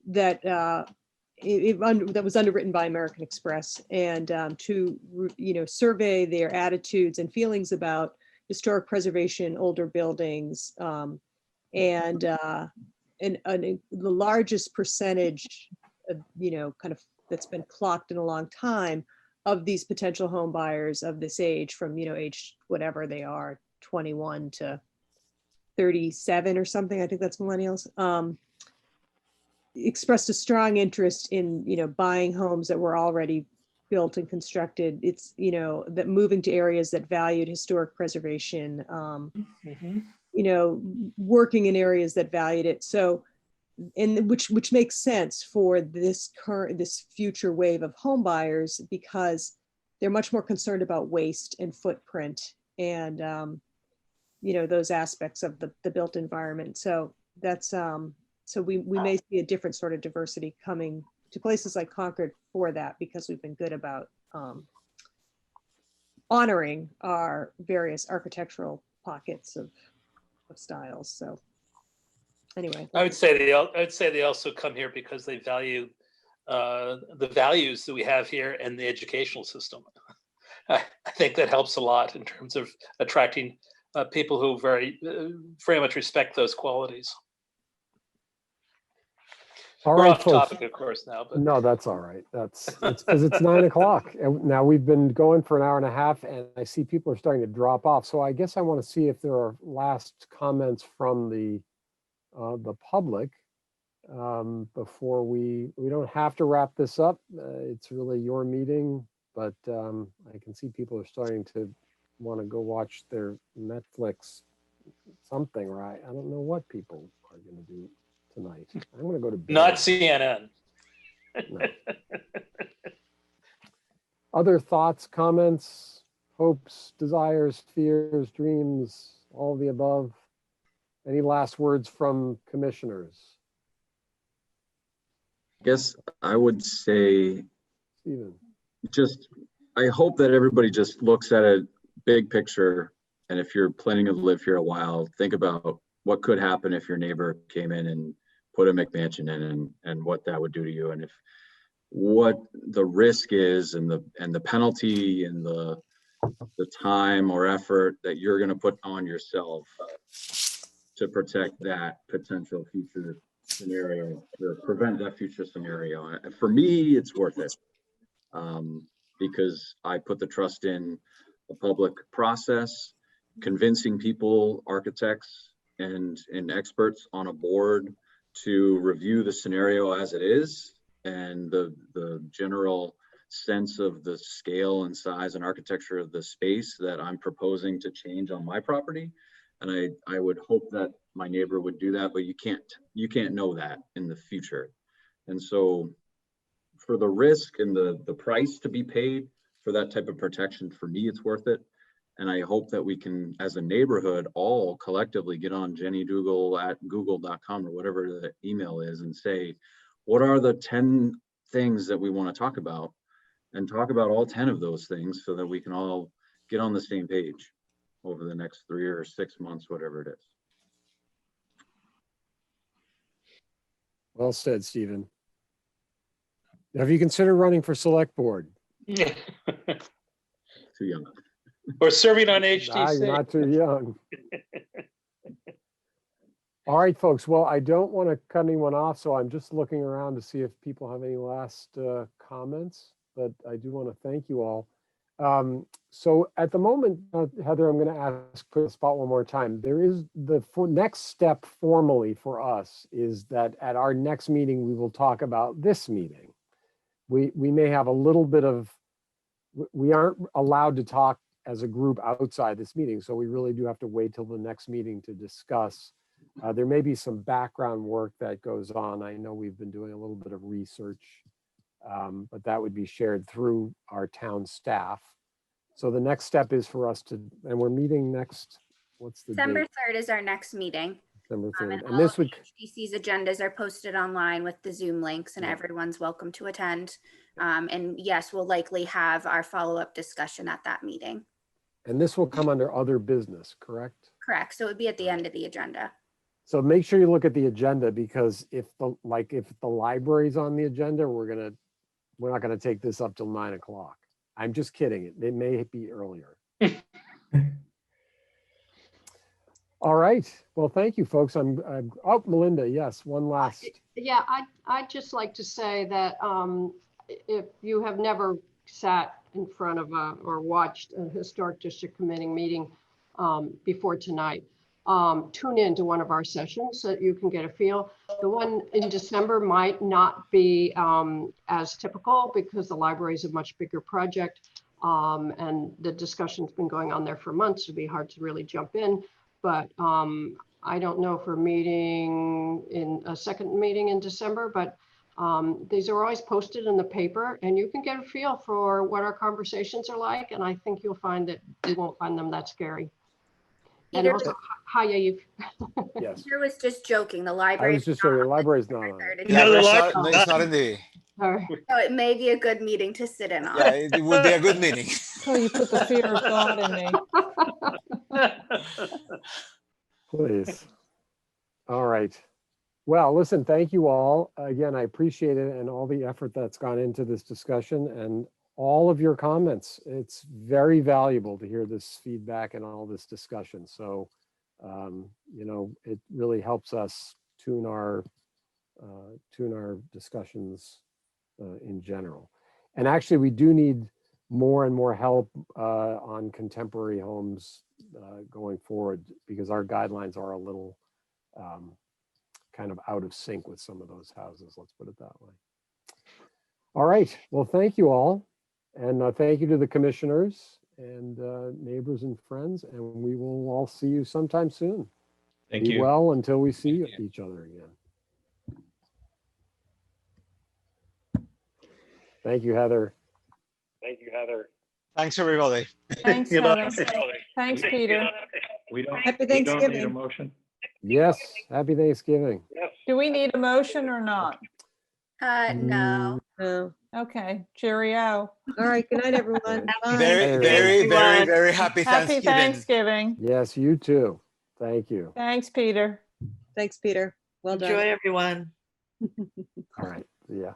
that that was underwritten by American Express, and to you know, survey their attitudes and feelings about historic preservation, older buildings, and the largest percentage of, you know, kind of that's been clocked in a long time of these potential home buyers of this age, from, you know, age whatever they are, 21 to 37 or something, I think that's millennials, expressed a strong interest in, you know, buying homes that were already built and constructed. It's, you know, that moving to areas that valued historic preservation, you know, working in areas that valued it. So, and which makes sense for this future wave of home buyers, because they're much more concerned about waste and footprint and, you know, those aspects of the built environment. So that's, so we may see a different sort of diversity coming to places like Concord for that, because we've been good about honoring our various architectural pockets of styles. So Anyway. I would say they also come here because they value the values that we have here and the educational system. I think that helps a lot in terms of attracting people who very much respect those qualities. All We're right, off folks. topic, of course, now. But No, that's all right. It's because it's 9 o'clock. And now we've been going for an hour and a half, and I see people are starting to drop off. So I guess I want to see if there are last comments from the public before we don't have to wrap this up. It's really your meeting, but I can see people are starting to want to go watch their Netflix something, right? I don't know what people are going to do tonight. I'm going to go to bed. not CNN. No. Other thoughts, comments, hopes, desires, fears, dreams, all of the above? Any last words from commissioners? I guess I would say, Stephen. I hope that everybody just looks at a big picture. And if you're planning to live here a while, think about what could happen if your neighbor came in and put a McMansion in, and what that would do to you. And if what the risk is, and the penalty, and the time or effort that you're going to put on yourself to protect that potential future scenario, or prevent that future scenario. For me, it's worth it, because I put the trust in the public process, convincing people, architects and experts on a board to review the scenario as it is, and the general sense of the scale and size and architecture of the space that I'm proposing to change on my property. And I would hope that my neighbor would do that, but you can't know that in the future. And so for the risk and the price to be paid for that type of protection, for me, it's worth it. And I hope that we can, as a neighborhood, all collectively get on Jenny Dougal at google.com or whatever the email is, and say, what are the 10 things that we want to talk about, and talk about all 10 of those things, so that we can all get on the same page over the next 3 or 6 months, whatever it is. Well said, Stephen. Have you considered running for select board? Too young. Or serving on Nah, HTC. you're not too young. All right, folks. Well, I don't want to cut anyone off, so I'm just looking around to see if people have any last comments, but I do want to thank you all. So at the moment, Heather, I'm going to ask for the spot one more time. There is the next step formally for us is that at our next meeting, we will talk about this meeting. We may have a little bit of, we aren't allowed to talk as a group outside this meeting, so we really do have to wait till the next meeting to discuss. There may be some background work that goes on. I know we've been doing a little bit of research, but that would be shared through our town staff. So the next step is for us to, and we're meeting next, what's the December date? 3rd is our next meeting. December 3rd. And And this all would, HDC's agendas are posted online with the Zoom links, and everyone's welcome to attend. And yes, we'll likely have our follow-up discussion at that meeting. and this will come under other business, correct? Correct. So it would be at the end of the agenda. So make sure you look at the agenda, because if the library's on the agenda, we're not gonna take this up till 9 o'clock. I'm just kidding. It may be earlier. All right. Well, thank you, folks. Oh, Melinda, yes, one last. Yeah, I'd just like to say that if you have never sat in front of or watched a historic district committee meeting before tonight, tune in to one of our sessions so that you can get a feel. The one in December might not be as typical, because the library is a much bigger project, and the discussion's been going on there for months. It'd be hard to really jump in, but I don't know if we're meeting in a second meeting in December, but these are always posted in the paper, and you can get a feel for what our conversations are like, and I think you'll find that you won't find them that scary. And also, hi, Eve. Yes. Peter was just joking. The library. I was just saying, the library's not on. It's not in the. All right. So it may be a good meeting to sit in on. Yeah, it would be a good meeting. So you put the fear of God in me. Please. All right. Well, listen, thank you all. Again, I appreciate it and all the effort that's gone into this discussion and all of your comments. It's very valuable to hear this feedback and all this discussion. So, you know, it really helps us tune our discussions in general. And actually, we do need more and more help on contemporary homes going forward, because our guidelines are a little kind of out of sync with some of those houses, let's put it that way. All right, well, thank you all. And thank you to the commissioners and neighbors and friends, and we will all see you sometime soon. Thank Be you. well until we see each other again. Thank you, Heather. Thank you, Heather. Thanks, everybody. Thanks, Good luck. Heather. Thanks, Peter. We don't, Happy we don't need a Thanksgiving. motion. Yes, happy Thanksgiving. Do we need a motion or not? No. Oh, Okay, cheerio. all right. Good night, everyone. Bye. Very happy Happy Thanksgiving. Yes, you too. Thank you. Thanks, Peter. Thanks, Peter. Well done. Enjoy, everyone. All right, yeah.